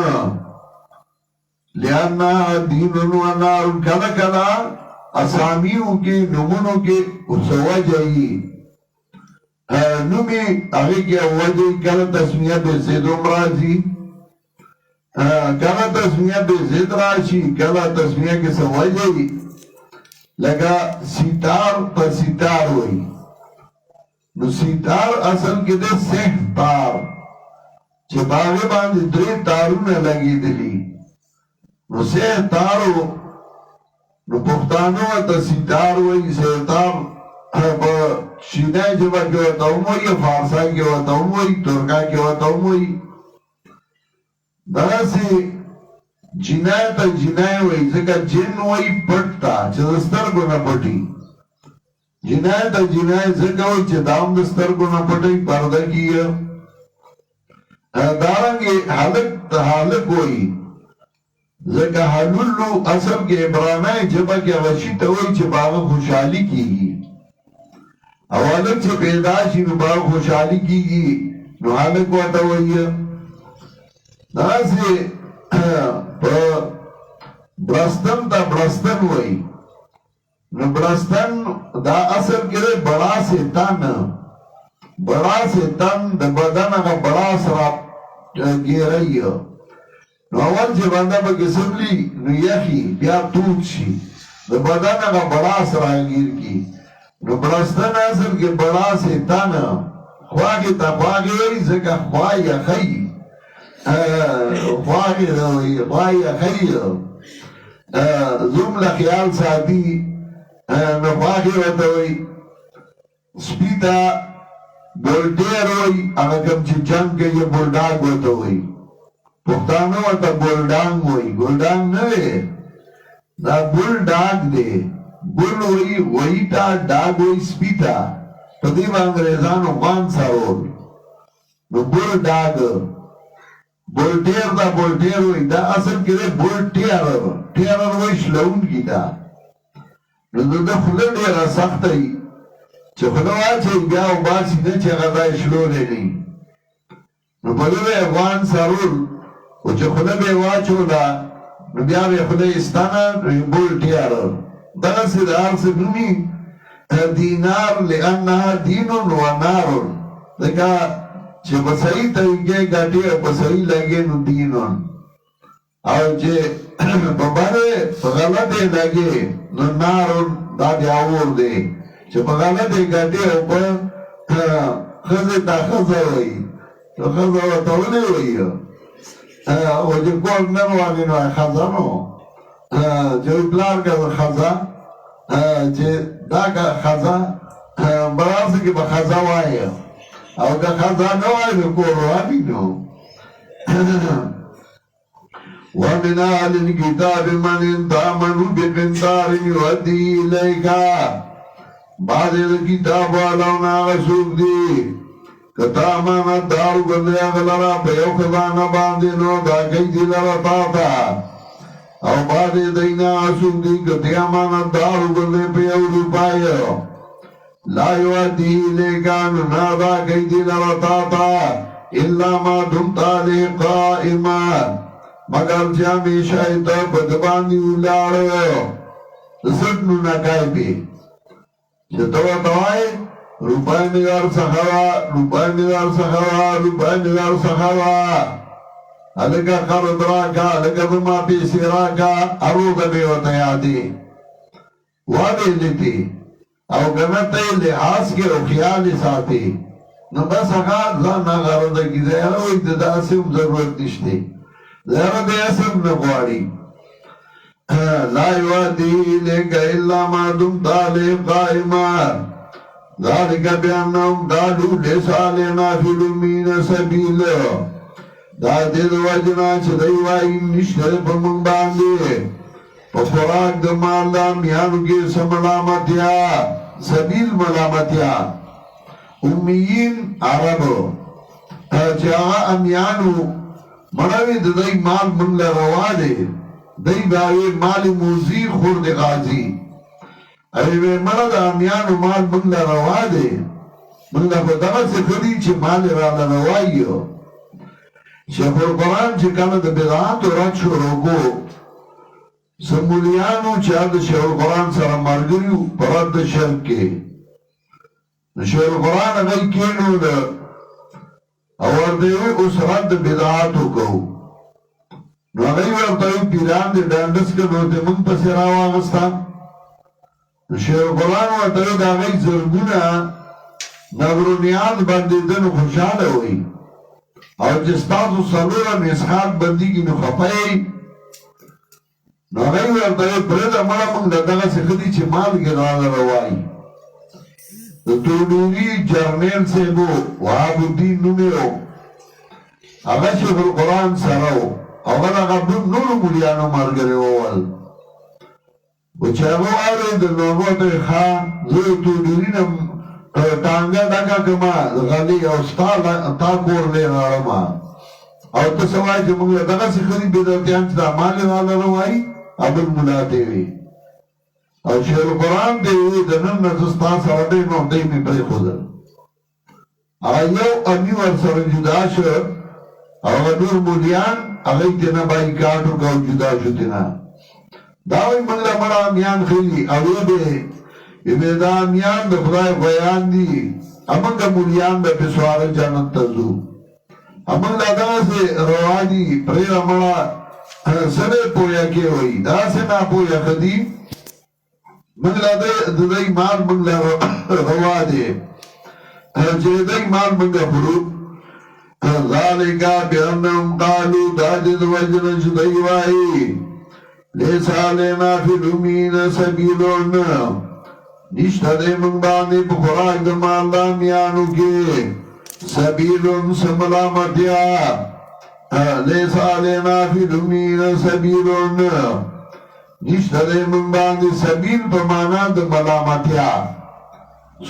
لیانا دینن و نارن کلا کلا اسامیوں کے نمونوں کے اسوا جائی نمی آگے کیا ہوا جائی کلا تسمیہ بے زید امراضی کلا تسمیہ بے زید راشی کلا تسمیہ کے سوا جائی لگا سیتار تا سیتار ہوئی نو سیتار اصل کے دے سیخ تار چه باغی باندی دری تارون لگی دلی نو سیخ تارو نو پختانو تا سیتار وی سیتار با شینای جبا کیوتا اموی فارسا کیوتا اموی ترکا کیوتا اموی دراسی جنای تا جنای وی زکا جن وی پٹتا چه دستر گونا پٹی جنای تا جنای زکا وی چه دام دستر گونا پٹی پردہ کیا دارنگی حلق حلق ہوئی زکا حلولو اصل کے ابرانائی جبا کیا وشی تاوئی چه باغ خوشحالی کی گی او حلق چه پیداشی نو باغ خوشحالی کی گی نو حلق واتا ہوئی ناسی برستن تا برستن ہوئی نو برستن دا اصل کرے بڑا سے تن بڑا سے تن دا بدن اگا بڑا سرا گیرائی نو اول چه بنده با کسبلی نو یخی بیا توت شی دا بدن اگا بڑا سرا گیر کی نو برستن اصل کے بڑا سے تن خواهی تا خواهی وی زکا خواهی خی خواهی روی خواهی خی زم لخیال سادی نو خواهی وطوی سپیتا بولٹیر ہوئی اگر کم چی جنگ کے یہ بولڈانگ ہوتا ہوئی پختانو ہوتا بولڈانگ ہوئی بولڈانگ نوے نا بولڈانگ دے بول ہوئی وہی تا ڈاگ ہوئی سپیتا پدیب انگریزانو مان سارول نو بولڈانگ بولٹیر دا بولٹیر ہوئی دا اصل کرے بولٹیرر ٹیرر ہوئی شلون کی تا نو دا خلن دیرا سخت ہی چه خلوه چه بیاو باسی نه چه غذای شلوله نی نو پلوه افغان سرول و چه خلوه واچولا نو بیاوی خلوه استانا ریبول تیارر دغسی دار سے نمی دینار لئنها دینون و نارون دکا چه بسایی طریقه گاٹی بسایی لگه نو دینون او چه بباره غلطه لگه نو نارون دا دیاور ده چه بغالت گاٹی اوپا خزی تا خزا ہوئی تو خزا و تولی ہوئی او جو کول نروانی نو خزا نو جو بلار کا خزا چه دا کا خزا براسی که با خزا وائی او که خزا نو آئی نو کوروانی نو ومن آل الكتاب من انتامنو بقنطار یودی الیکا بعد کتاب والاو ناغا سوک دی کتا امانت دارو کردی اغلرا پیو خزانہ باندی نو دا کئی دی لرا تاتا او بعد دینا سوک دی کتی امانت دارو کردی پیو روپای لا یودی لیکان نادا کئی دی لرا تاتا الا ما دمتا دی قائما مگر جامی شایتا بدبانی اولارو سٹنو نکائی پی چه تو توائی روپای میدار سخوا روپای میدار سخوا روپای میدار سخوا الگا قرض راکا الگا بما پیسی راکا ارو دبی و تیادی وابی لیتی او گنتی لحاظ کے او خیالی ساتی نو بس اگا زان نا غرض کی زیرہ و ابتدا سے ضرورت نشتی زیرہ دے اسم نگواری لا یوادی لگا الا ما دم تالی قائمان ذالک بیانم دادو لیسا لینا فی الامین سبیل دادید وجنا چدیوائی نشتر پمنگ باندے پخوراک دمال دا میانو کی سملامتیا سبیل ملامتیا امیین عربو چاہا امیانو منوی دائی مال منگ روا دے دائی باوی مال موزی خورد غازی ایوے مرد امیانو مال منگ روا دے منگ فتغا سے خدی چھ مال رالا روائیو شیخ القرآن چھ کانا دا بدعات و رد شروع کو سمولیانو چاہ دا شیخ القرآن سر مرگریو پرد دا شرک کے شیخ القرآن اگئی کینو دا اور دیوی اس رد بدعاتو کو نو اگئی ورطاوی پیران دے ڈانڈس کنو دے من پسی راواغستا شیخ القرآن ورطاوی دا اگئی زرگونا نبرونیان بندی دنو خوشحال ہوئی اور جستازو سلورا نسخات بندی کی نو خپائی نو اگئی ورطاوی پرد امرا منگ لدغا سخدی چی مال گران روائی تودوری جرنیل سے بو وحاب الدین نمیو اگا شیخ القرآن سراو اگر اگا نور ملیانو مرگره ووال وچاگو آره در نوبوت خواه زوی تودوری نم تانگا ڈاکا کما غلی او تا کور لے نارما او تسوائی چه منگل دقا سخری بیدرتیان چه مالی والا روائی ابن ملا تیوی او شیخ القرآن دیوی دنن نزستا سرده نو دیمی پری خودر آیو انیور سر جدا شو او نور مولیان اگئی تینا بائی کارٹو کا جدا شو تینا داوی منگل مرا میان خیلی اوی بے امیدہ میان بے خدای بیان دی امنگا مولیان بے پسوار جانت تزو امنگا دا سے روا دی پریر مرا سرے پویا کے ہوئی دا سے نا پویا خدی منگلا دائی مال منگلا روا دے چه دائی مال منگلا پرو ذالکا بیانم قالو دادد وجن شدائی وائی لیسا لینا فی الامین سبیلون نشتا دے منگ باندی بخوراک دمال دامیانو کے سبیلون سملامتیا لیسا لینا فی الامین سبیلون نشتا دے منگ باندی سبیل پمانا دا ملامتیا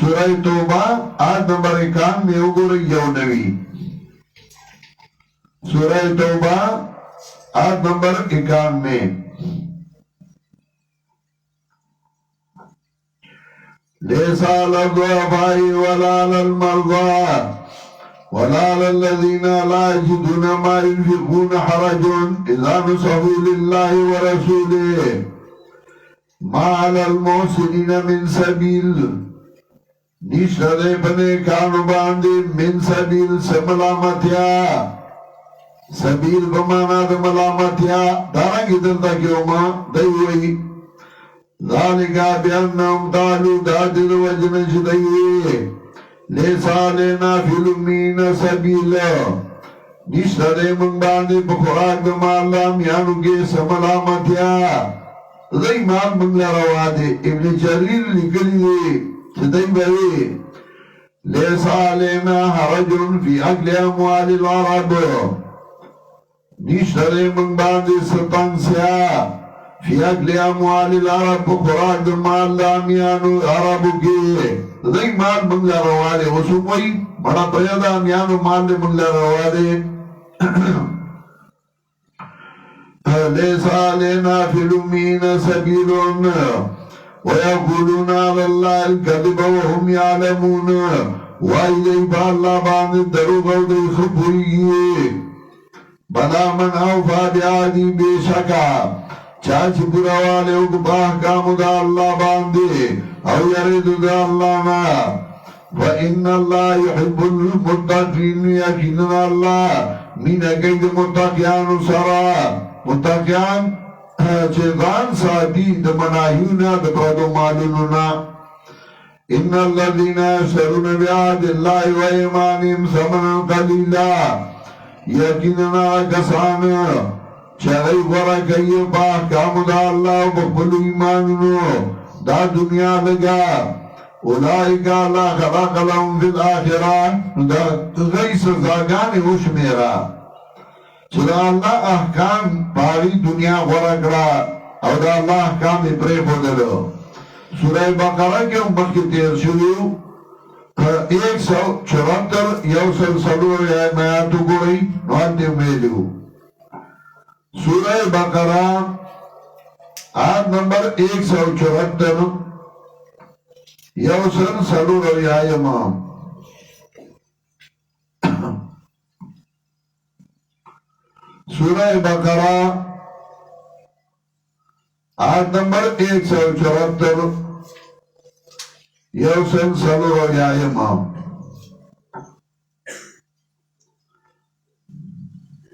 سورہ توبہ آیت نمبر 51 میں اگر یونوی سورہ توبہ آیت نمبر 51 میں لیسا للضعفاء ولا للمرضى ولا للذين لا يجدون ما ينفقون حرج إذا نصحوا لله ورسوله ما على المحسنين من سبيل نشتا دے بنے کانو باندے من سبیل سے ملامتیا سبیل بمانا دا ملامتیا دارنگی دلتا کیوں ماں دیوئی ذالکا بیانم قالو دادد وجن شدیوئی لیسا لینا فی الامین سبیل نشتا دے منگ باندے بخوراک دمالا میانو کے سملامتیا دائی مال منگلا روا دے ابن جریر لکلی دے چدائی بھئی لیسا لینا حرجن فی اکل اموال العرب نشتا دے منگ باندے سلطان سیا فی اکل اموال العرب بخوراک دمال دامیانو عربو کے دائی مال منگلا روا دے وسو کوئی بڑا پیدا میانو مال دے منگلا روا دے لیسا لینا فی الامین سبیلون ویقولون علی اللہ الكذب وهم یعلمون وائدئی با اللہ باند دروغ و دی خبوئی بلا من اوفا بیادی بے شکا چاچ براوالے اکباہ کامو دا اللہ باندے او یرد دا اللہ نا وَإِنَّ اللَّهَ يُحِبُّ الْمُتَّقِينَ یقینا اللہ مینه کوي د متقیانو سره متقیان چې ځان ساتي د مناهیونو د بدو مالونو نه ان الذين يشترون بعهد الله وايمانهم ثمنا قليلا یقینا کسان چې هغوی غوره کوي په احکامو د الله او په خپلو ایمانونو دا دنیا لږه اولئک الله خلق لهم فی الآخرة دا هغوی سزاګانې وشمېره چې د الله احکام په هغې دنیا غوره کړه او د الله احکام یې پرېښودلو سورہ بقرہ کے مخی تیر شروع 174 یو سلسلو آیاتو گوئی نوانتے میلیو سورہ بقرہ آیت نمبر 174 یو سلسلو آیاتو سورہ بقرہ آیت نمبر 174 یو سلسلو آیاتو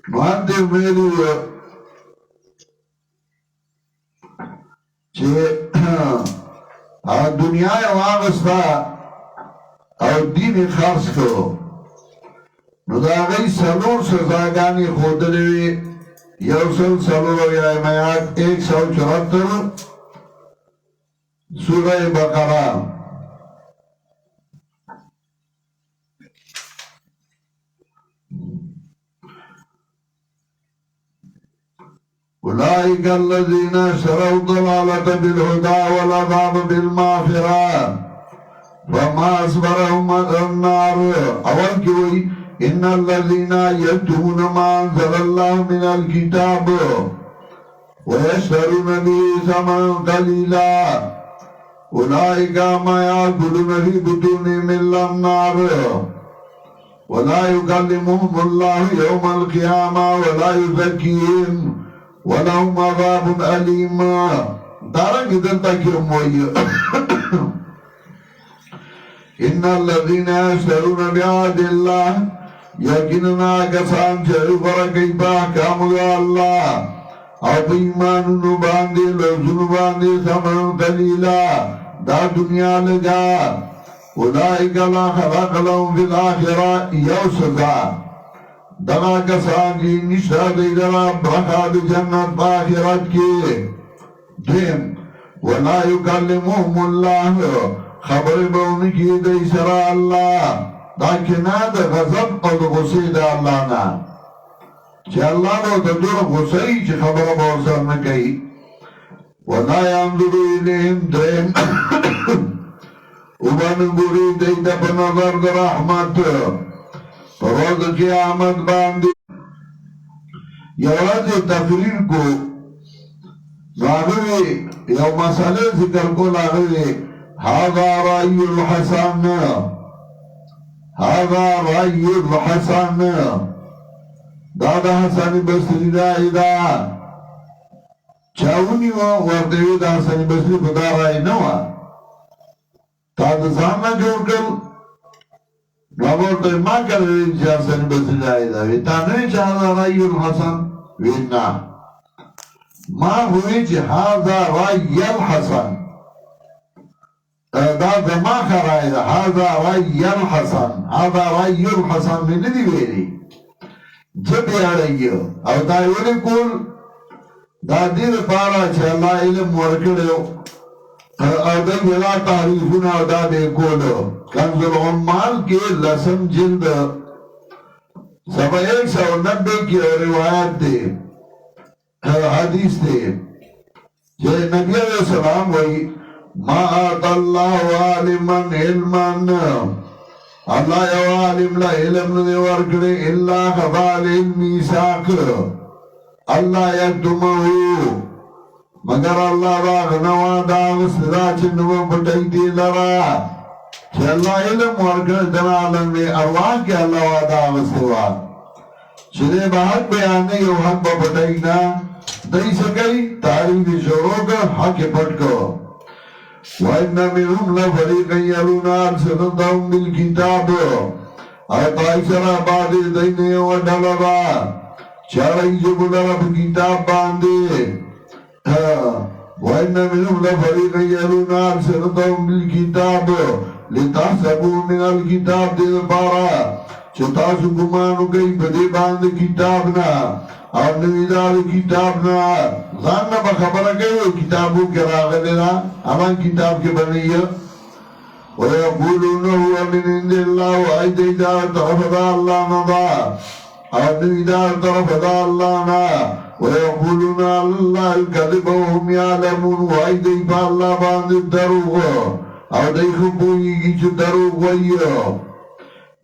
نوانتے میلیو چه دنیا واغستا او دین خرس کو نو دا غی سلور سزاگانی خودلوی یو سلسلو آیات 174 سورہ بقرہ أولئك الذين اشتروا الضلالة بالهدى والعذاب بالمغفرة فما أصبرهم على النار أول كوي إن الذين يكتمون ما أنزل الله من الكتاب ويشترون به ثمنا قليلا أولئك ما يأكلون في بطونهم إلا النار ولا يكلمهم الله يوم القيامة ولا يزكيهم ولهم عذاب علیم دارنگ دلتا کیوں موئی ان الذين يشترون بعهد الله یقینا کسان چې ورکوي په احکامو د الله او په ایمانونو باندې لوزونو باندې ثمن قلیلا دا دنیا لګا اولئک لا خلق لهم فی الآخرة یو سزا دغا کسان کی نشتر دیدرا برخا دی جنت باخرت کی دیم ولا یکلمهم اللہ خبر بونی کی دی سرا اللہ دا کنا دا غضب او دا غصی دا اللہ نا چه اللہ نو دا دور غصی چه خبر بورسر نکی ولا یامدرو الیهم درم اوبان گوری دیتا پا نظر دا رحمت پروز قیامت باندی یوراز تقریر کو ناغوی یو مسئلہ ذکر کو لاغوی هذا رأي الحسن هذا رأي الحسن دادا حسن بسری رائی دا چاونی وردوی دا حسن بسری بدا رائی نوا تا دا زانا جوڑ کر نوابورتو ما کرده چه حسن بسری رائی دا ویتا نوی چه هذا رأي الحسن وینا ما ہوئی چه هذا رأي الحسن دا زما خرائی دا هذا رأي الحسن هذا رأي الحسن میں ندی ویلی جب یاڑیو او دا یولی کول دا دیر پارا چه اللہ علم ورکڑیو او دا ولا تحریفون او دا بے کولو کنز العمال کے لسم جلد سبا 190 کی روایت دے حدیث دے چه نبی علیہ السلام وی ما آت اللہ عالما علما اللہ یو عالم لا علم ندے ورکڑے اللہ خبال علمی ساک اللہ یکتمہو مگر اللہ باغ نوادا وستدا چنو پٹیتی لرا چه اللہ علم ورکڑے دن عالم میں ارواح کے اللہ وادا وستوا چلے بحق بیانے یو حق با پٹینا دی سکئی تاریخ شروع کر حق پٹ کو وإن منهم لفريقا يلون ألسنتهم بالكتاب أتايسرا بعد دين ودلبا شارع جبل رب كتاب باندي وإن منهم لفريقا يلون ألسنتهم بالكتاب لتحسبوا من الكتاب دي البارا چتاسو گمانو کئی بدے باند کتابنا اور نویدار کتابنا زاننا بخبر گئی کتابو کے راغلینا امان کتاب کے بنیئے وَيَقُولُونَ هُوَ مِنْ عِنْدِ اللَّهِ وَعِدَ إِدَارَ طَرَفَدَا اللَّهَ نَضَا اور نویدار طرفدا اللہ نا وَيَقُولُونَ اللَّهِ الْكَذِبَ وَهُمْ يَعْلَمُونَ وَعِدَ إِفَا اللَّهَ باند دروغ اور دیکھو پوئی کی چو دروغ وئیو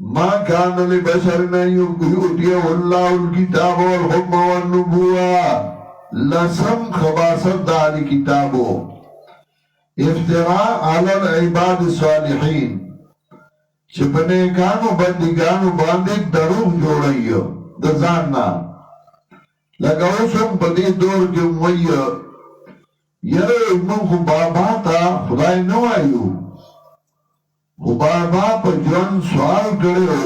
ما كان لبشر أن يؤتيه الله الكتاب والحكم والنبوة لسم خباست دار كتابه افتراء على العباد الصالحين چپنے کانو بندگانو باندے دروغ جوڑائیو دزاننا لگاوشم پدی دور کے مویو یرے من خو بابا تا خدای نو آئیو خو بابا پا جوان سوال کرو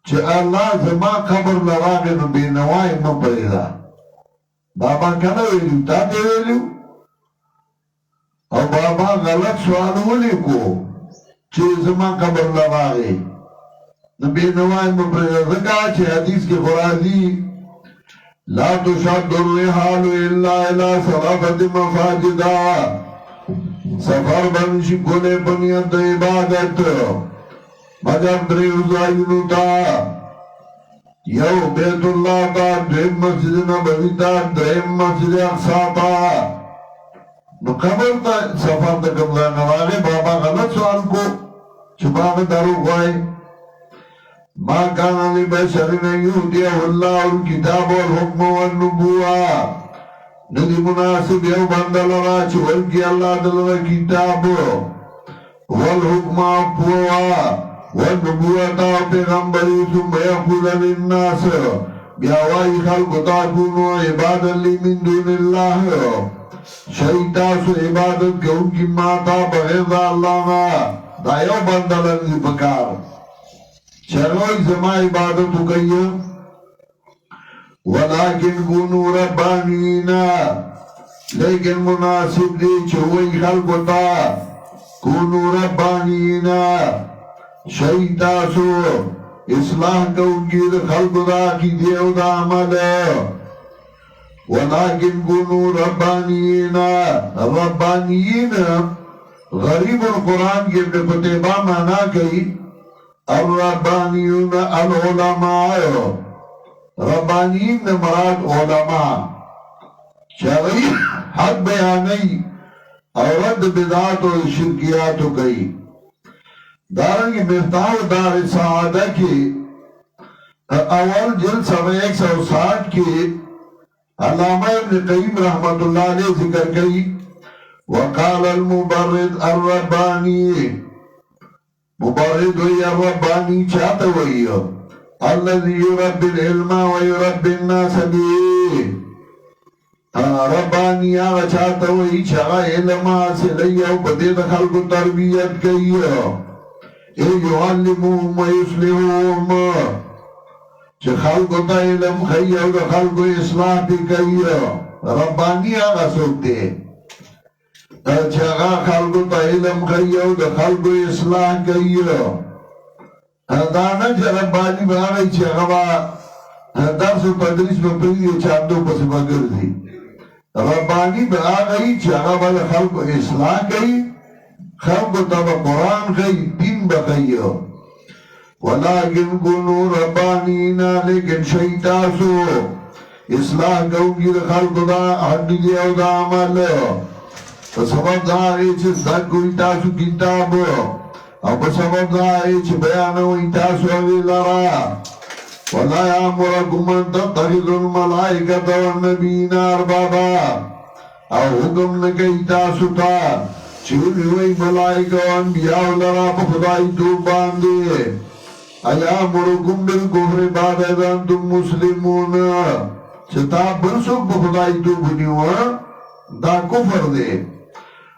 چه اللہ زما قبر لراغی نو بینوائی من پریدا بابا کنا ویلیو تا تے ویلیو اور بابا غلط سوال ولی کو چه زما قبر لراغی نو بینوائی من پریدا ذکا چه حدیث کے خرازی لا تشد الرحال الا الى ثلاثة مفاجدا سفر بنشی کنے بنیت عبادت مگر دریو زائنو تا یو بیت اللہ تا درہم مسجد نبوی تا درہم مسجد اقصا تا نو قبر تا سفر تا قبضہ نواغے بابا غلط سوال کو چھپا میں دارو گوائے ما كان لبشر أن يؤتيه الله الكتاب والحكم والنبوة ندی مناسب یو بندل راچ ورکی اللہ دلر کتاب والحکم اپوا والنبوتا پیغمبری ثم یقول للناس بیاوائی خلق تاکونو عبادا لی من دون اللہ شیطاسو عبادت کے ان کی ماتا بغیر اللہ نا دا یو بندل رضی پکار چلوئی زما عبادتو کئی ولیکن کونو ربانینا لیکن مناسب دی چوئی خلقتا کونو ربانینا شیطاسو اصلاح کونگی دا خلقتا کی دیو دا عمل ولیکن کونو ربانینا ربانینا غریب القرآن کے فتبہ مانا کئی الربانیون العلماء ربانیین مراد علماء شرعی حق بیانی اور رد بدعات و شرکیات گئی دارنگی مفتاح دار سعادہ کی اول جلد سوہ 160 کی علامہ ابن قیم رحمت اللہ علیہ ذکر گئی وقال المبرد الربانی مبارد ہوئی الربانی چاہتا ہوئی الذي يربي العلم ويربي الناس به ربانی آغا چاہتا ہوئی چاہا علم حاصل او بدید خلق تربیت کئی یعلمهم ویسلمهم چه خلق تا علم خی او دا خلق اصلاح بھی کئی ربانی آغا سوکتے چاہا خلق تا علم خی او دا خلق اصلاح کئی دانا چه ربانی بھاگئی چه اغبا درس و تدریس میں پریدی چاندو پس مگر دی ربانی بھاگئی چه اغبا خلق اصلاح کئی خلق تب قرآن کئی دین بخئی ولیکن کنو ربانینا لیکن شیطاسو اصلاح کونگی خلق دا حدی دیو دا عمل سبب داری چه زدگوی تاسو کتاب او بسبب داری چه بیانوی تاسو اوی لرا ولا یامرکم ان تتخذوا الملائکت والنبیین اربابا او حکم نکی تاسو تا چونوی ملائک و انبیاء لرا بخدای تو باندے ایامرکم بالکفر بعد اذ انتم مسلمون چتا برسو بخدای تو بنیو دا کفر دے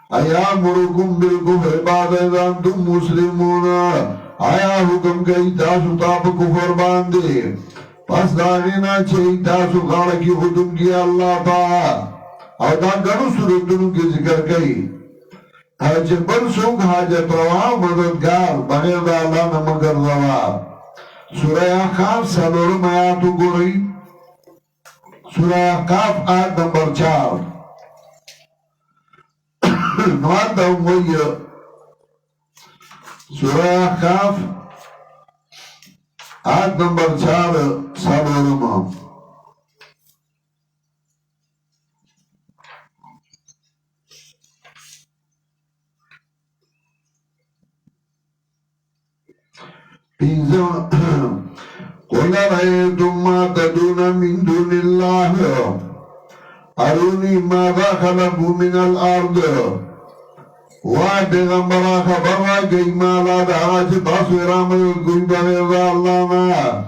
ایامرکم بالکفر بعد اذ انتم مسلمون آیا حکم کئی تاسو تا پا کفر باندے پس داغینا چھئی تاسو غاڑا کی حکم کی اللہ تا او دا گنو صورتنو کی ذکر کئی چه بل سوک حاجت روا مددگار بغیر دا اللہ نمگر روا سورہ احقاف سالورم آیاتو گو رئی سورہ احقاف آیت نمبر 4 نوان دا اموئی سورہ احقاف آیت نمبر 4 سالورم قل رأيتم ما تدون من دون الله أروني ماذا خلقوا من الأرض وَبِغَمْبَرَا خَبَرَا كَيْمَا دَعَاجِ تَصْوِرَامَ الْقُلْ بَغِرَ اللَّهَ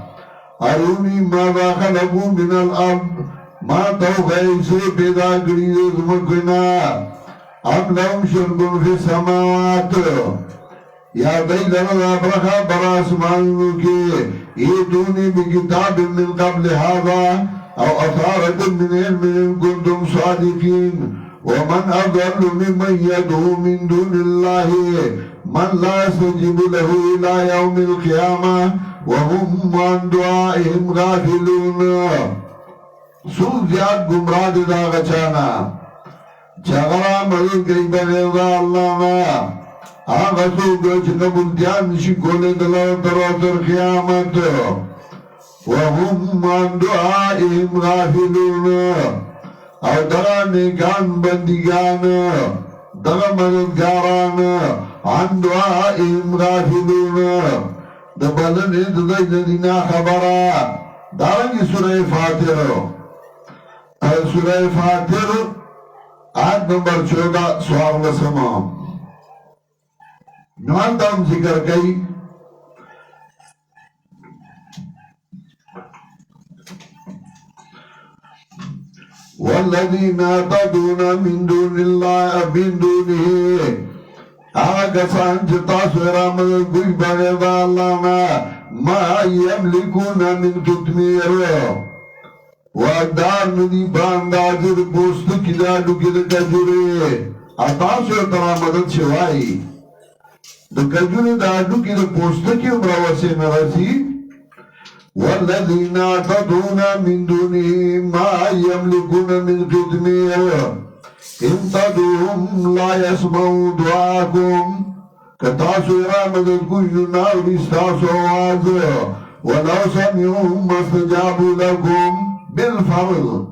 أَرُونِي مَاذَا خَلَقُوا مِنَ الْأَرْضِ ما توقعی سے پیدا کری زمکنا ام لهم شرکن فی السماوات یا دی لرد برخا براسمانو کے ایتونی بکتاب من قبل هذا او اثارت من علم ان کنتم صادقین ومن اضل ممن يدعو من دون الله من لا يستجيب له الى يوم القيامه وهم عن دعائهم غافلون سوک زیاد گمراہ دا غچانا چغرا مدد کئی بغیر دا اللہ نا آغا سوک چکا بلتیان نشی کولے دلو تروتر قیامت وهم عن دعائهم غافلون او دغا نیکان بندگان دغا مددگاران عن دعائهم غافلون دبلن اددائی لدینا خبرا دارنگی سورہ فاتر سورہ فاتر آیت نمبر 14 سوار لسمام نوان دام ذکر کئی والذین تدعون من دون اللہ من دونه آگا سانچ تاسو ارامد کوئی بغیر دا اللہ نا ما یملکون من تتمیر وادار ندی باندازر پوست کدادو کد کجوری اتاسو ارامدت شوائی دا کجوری دادو کد پوست کی امراوسی نرسی والذین تدعون من دونه ما يملكون من قدمير ان تدعوهم لا يسمعوا دعاكم كتاسو ارامدت كجو ناو لستاسو آواز ولو سمعوا ما استجابوا لكم بالفرض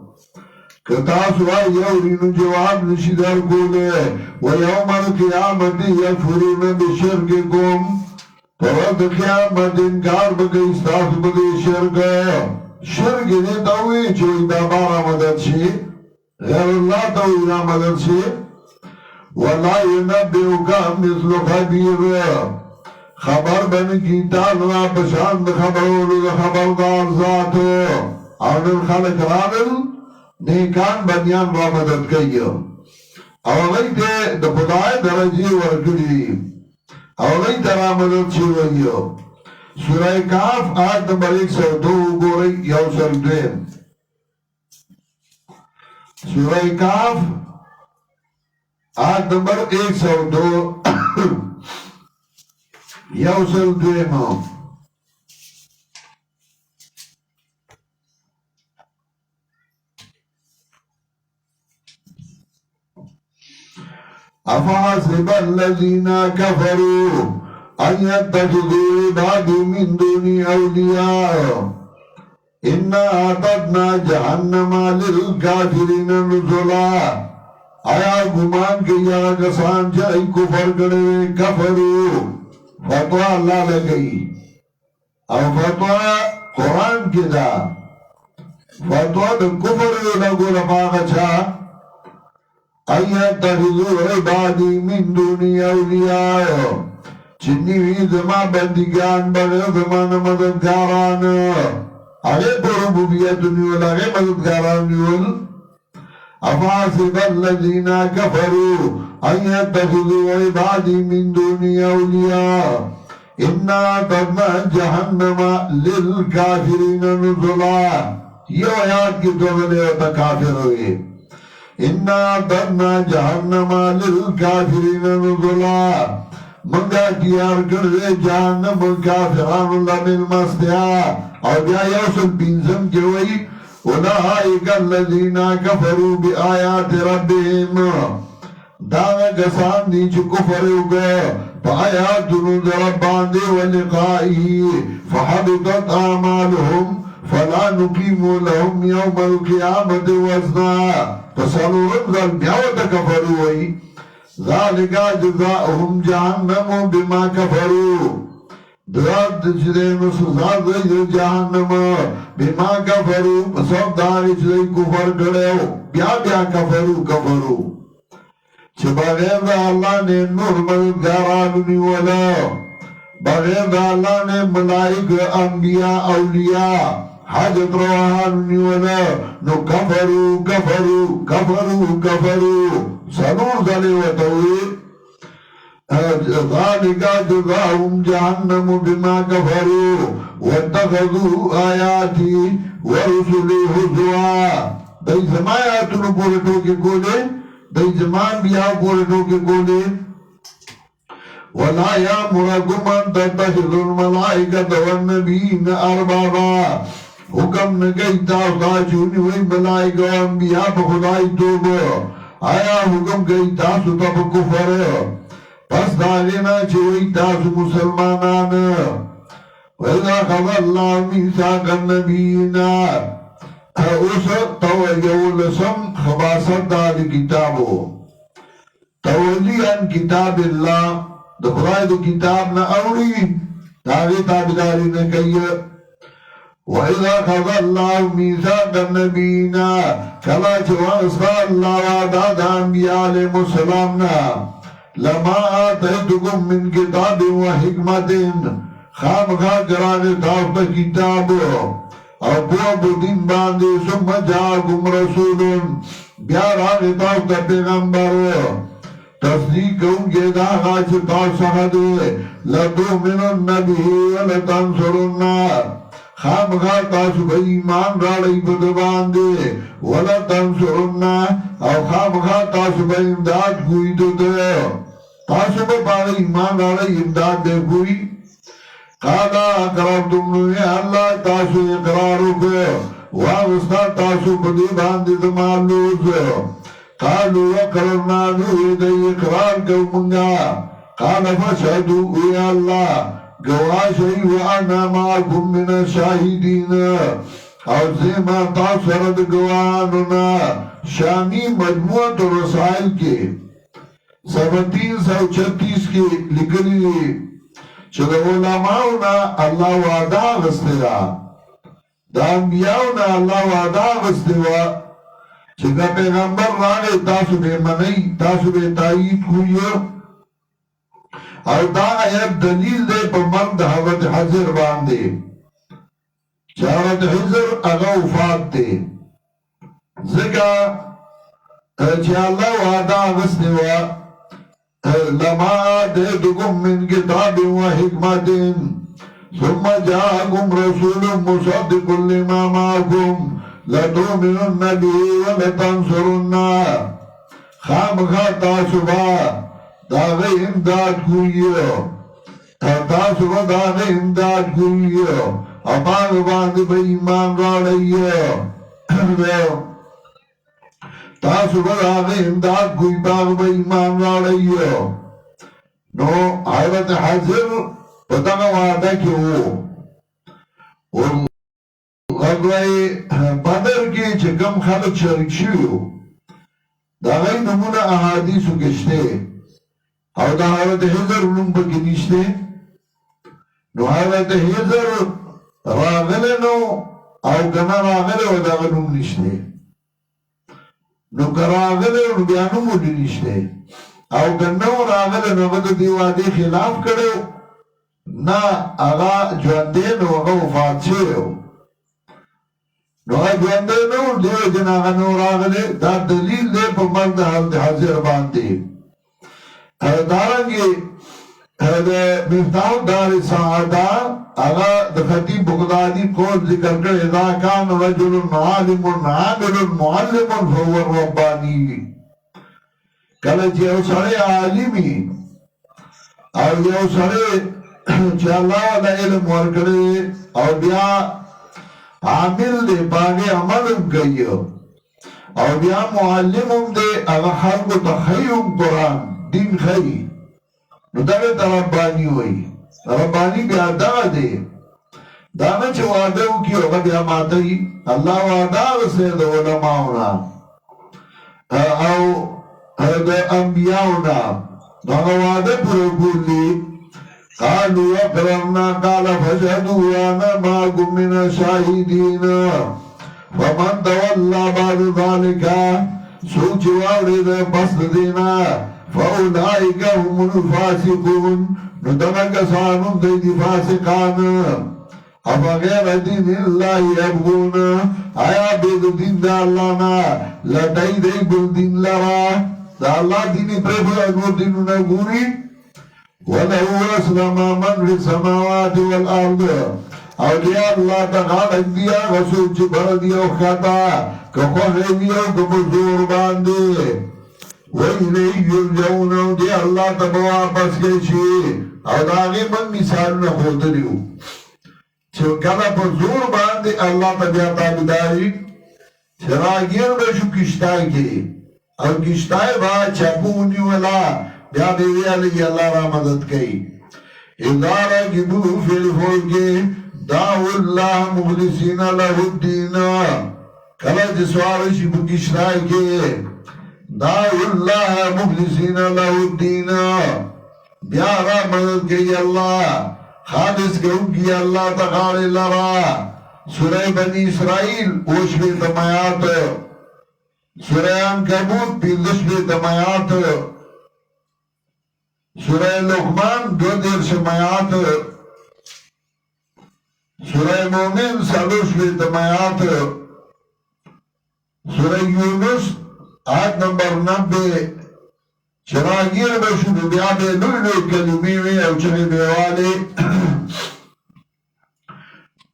كتاسو يورين جواب نشدر قولي ويوم القيامة يكفرون بشرككم فرد قیامت انکار بگئی استاس بگئی شرک شرک دیتا ہوئی چوئی دابارا مدد شی غیر اللہ توینا مدد شی وَلَا يُنَبِّئُكَ مِثْلُ خَبِيرٍ خبر بن کی تالنا پشاند خبرولو خبردار ذات اور خلق رانل نیکان بنیان را مدد کئی اور غیتے دخدای درجی ورکلی اور غی طرح مدد چھوئیو سورہ کاف آیت number 102 go Rahi you sir دویم سورہ کاف آیت نمبر 102 یو سر دویم أفحسب الذين كفروا أن يتخذوا عبادي من دوني أولياء إنا أعتدنا جهنم للكافرين نزلا آیا گمان کیا کسان چاہی کفر کرے کفرو فتوہ اللہ لگئی او فتوہ قرآن کی دا فتوہ دا کفر لگو لفاق چھا ایتخذو عبادی من دونی اولیاء چنی وی زما بندگان بغیر زمان مددگاران اگے پر ربوبیت نیول اگے مددگاران نیول افحسب الذين كفروا ان يتخذوا عبادي من دوني اولياء انا اعتدنا جهنم للكافرين نزلا. یہ آیات کی دوغلے ہوتا کافر ہوئے. انا اعتدنا جهنم للكافرين نزلا. منگا تیار کرده جهنم کافران اللہ ملمستیا. اور بیا یوسل بینزم کے وئی اولئک الذین کفروا بآیات ربهم. داغا کسان دی چه کفر ہوگا بآیاتنو در ربان دے ولقائه فحبطت اعمالهم فلا نقیم لهم یوم القیامت وزنا. فسالو رمضان بیاوتا کفر ہوئی. ذالک جزاؤهم جہنم بما کفروا. درد چدے سزا دے جہنم بما کفروا سب داری چدے کفر کرے ہو. بیا کفرو چه بغیر دا اللہ نے نور مددگاران نیولا. بغیر دا اللہ نے ملائک انبیاء اولیاء حاجت روحان نیولا. نو کفرو سنور ذلی وطوی. ذالک جزاؤهم جہنم بما کفروا واتخذوا آیاتی ورسلی حضوا. دای زمایاتونو پورے ٹوکے کولے دی زمان بیا پورے ٹوکے کولے. ولا یامرکم ان تتخذوا الملائکۃ والنبیین اربابا. حکم نگئی تاستا چونی ہوئی ملائکہ و انبیاء پا خدای توب. آیا حکم گئی تاسو تا پا کفر. پس داغینا چوئی تاسو مسلمانان. وَإِذَا خَذَ اللَّهُ مِيثَاقَ النَّبِيِّينَ. اس تولیولسم خباست داد کتابو تولی ان کتاب اللہ. دخلائی دو کتاب نا اوڑی داغی تابداری نا کئی. وَإِذَا خَذَ اللَّهُ مِيثَاقَ النَّبِيِّينَ. کلا چوانستا اللہ وعداد انبیاء علیہ السلامنا. لما آتیتکم من کتاب و حکمت خام خواہ کرانے تاوتا کتاب اور بواب دین باندے ثم جاکم رسول بیار آگے تاوتا پیغمبر تصدیق کون کے داغا چھتا سخدے لتؤمنن به ولتنصرن. خام خواہ تاسو بھئی ایمان راڑی بدباندے ولتنصرن اور خام خواہ تاسو بھئی امداد کوئی دو دے. تاسو بھئی ایمان راڑی امداد دے کوئی. قالا اقرارتم نوی اللہ تاسو اقرارو کے واغستا تاسو بدی باندی دمالوز. قالو اقرارنا نوی دی اقرار کو منگا. قالا فشہدو اے اللہ گواشی وانا معاکم من الشاہدین. اور زیما تاثرد گوانونا. شامی مجموعت رسائل کے 1736 کے لکلی چه دا علماؤنا اللہ وعدا غستگا دا انبیاؤنا اللہ وعدا غستگا چه دا پیغمبر راگے تاسو بے منی تاسو بے تائید کوئی. اور دا ایک دلیل دے پا مرد حضرت حضر باندے. چه حضرت حضر اگا وفات دے زکا چه اللہ وعدا غستگا لما آتیتکم من کتاب و حکمت ثم جاءکم رسول مصدق لما معکم لتؤمنن به ولتنصرن. خام خواہ تاسوبا داغی امداد کوئیو تاسوبا داغی امداد کوئیو اپاگ باندی با ایمان راڑیو. تاسو بداغی امداد کوئی باغ با ایمان راڑیو. نو حضرت حضر پتنگ وعدہ کی ہو. اور غزوی بدر کی چکم خلق شرک شویو داغی نمونہ احادیثو کشتے اور دا حضرت حضر نم پکی نیشتے. نو حضرت حضر راغلنو او کنا راغلے و داغی نم نیشتے. نو کراغلے نو بیانو مولی نشتے او کنو راغلے نو غد دیوادی خلاف کرو نا اغا جواندے نو اغا وفات شیو. نو ژوندی نه و دیو جن هغه نو راغلی دا دلیل دی په مرګ د حضرت حاضر باندې دارنګې د مفتاح دار سعاده هغه د خطیب بغدادي قول ذکر کړی اذا کان رجل عالم عامل معلم فهو الرباني کله چې یو سړی عالمي او یو سړی چې الله د علم ورکړي او بیا عامل دی باندې عمل کوي او بیا معلم دی هغه خلکو ته ښيي قرآن دین ښيي نو دغه ته رباني وایي رباني بیا دغه دی دا نه چې واده وکړي هغه بیا ماتوي الله وعده رسوي د علماو نه او د انبیاو نه دغه وعده پوره کړي قالوا اقررنا قال فاشهدوا وانا معكم من الشاهدين ومن تولى بعد ذلك سوچ واورید پس دینا فاولئک هم الفاسقون نو دغه کسانو دی فاسقان افغیر دین الله یبغون آیا بید دین دا اللہ نا لٹائی دی بل دین لرا دا اللہ دینی پریفو انور دینو نا گوری وَلَهُ أَسْلَمَ مَنْ فِي السَّمَاوَاتِ وَالْأَرْضِ او دیا اللہ تغال اندیا غسول چی بردیا و خطا که خوخیدیا و کمزور باندے وَإِلَيْهِ يُرْجَعُونَ او دیا اللہ تبوا پس کشی او داغی من مثال نخود دیو چو کلا پر زور باندے اللہ تبیا تابداری چراغیر بشو کشتائی کے او کشتائی با چپونی والا بیا بیوی علیہ اللہ را مدد کئی ادارہ گبو فی الفلکی دعو اللہ مخلصین لہ الدین کلا جسوارشی بکشتائی کے دعو اللہ مخلصین لہ الدین بیا را مدد کئی اللہ خالص کہوں کی اللہ تقال لرا سورہ بنی اسرائیل اوشوی تمیات سورہ عنکبوت پیلشوی تمیات سورہ لقمان 2 شمیات سورہ مومن 3 تمیات سورہ یونس 8 نمبر 90 چراغیر بشو بیا بے لولو کلمی وی او چنی بیوالی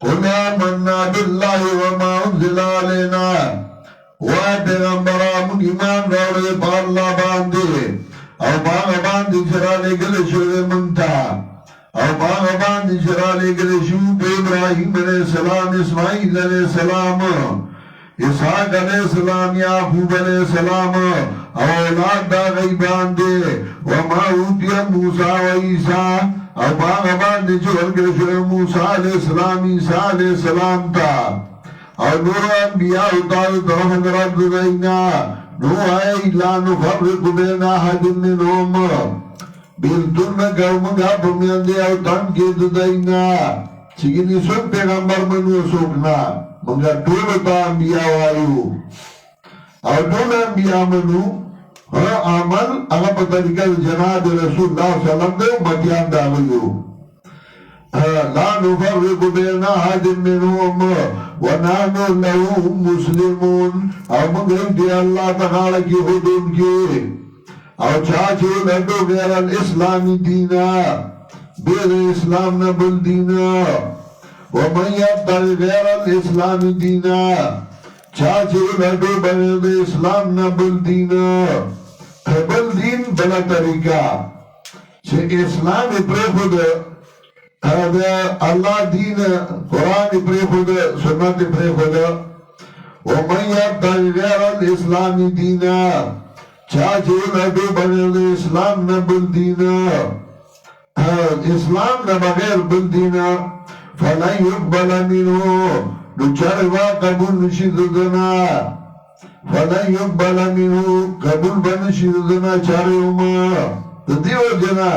قل آمنا باللہ وما انزل علینا وای پیغمبر آمون ایمان روڑے پا اللہ باندے او باغ باندې چراله گله شوه منتا او باغ باندې چراله گله شو په ابراهيم عليه السلام اسماعیل عليه السلام اسحاق عليه السلام یعقوب عليه السلام او اولاد دا غي باندې وما اوتي موسی و عيسى او باغ باندې چراله شوه موسی عليه السلام عيسى عليه السلام تا او نور انبیاء تعالی طرف رب دینا نو آئی لا نفرق بین احد منهم بیلتون گومنگا پمیندی او تنکی ددائینا چگینی سن پیغمبر منو سوکنا منگا طولتا انبیاء وائیو او طول انبیاء منو عمل اگا پترکل جناب رسول اللہ صلی اللہ علیہ وسلم دے مدیان داویو لا نفرق بین احد منهم ونحن له مسلمون او مگر دی اللہ تعالی کی حدود کی او چاچو لڈو غیر الاسلامی دینا بیر اسلام نبل دینا ومن یبتغ غیر الاسلامی دینا چاچو لڈو بیر اسلام نبل دینا بل دین بلا طریقہ چھ اسلام پر خود اللہ دین قرآن پر خود سنت پر خود ومن یبتغ غیر الاسلامی دینا چاچے لڈو بغیر اسلام نبل دینا اسلام نبغیر بل دینا فلن یقبل منه نچروا قبول نشید دنا فلن یقبل منه قبول بنشید دنا چارهما دیو جنا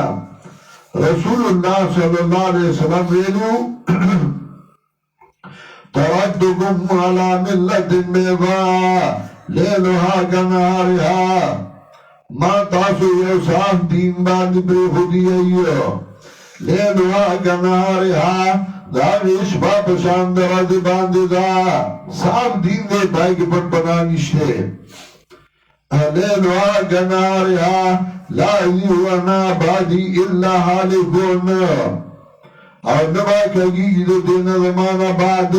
رسول اللہ صلی اللہ علیہ وسلم ویلو تردکم علی ملت بیضاء لیلها کنہارها ما تاسو یو صاف دین باندې پر خودی ایو لیلها کنہارها داغی شبا پشان درد باندے دا صاف دین دے پائی کے پٹ پنا نشتے لیلوها کنارها لا یوانا بادی الا حالکون او نبا کگی دو دین زمانا بعد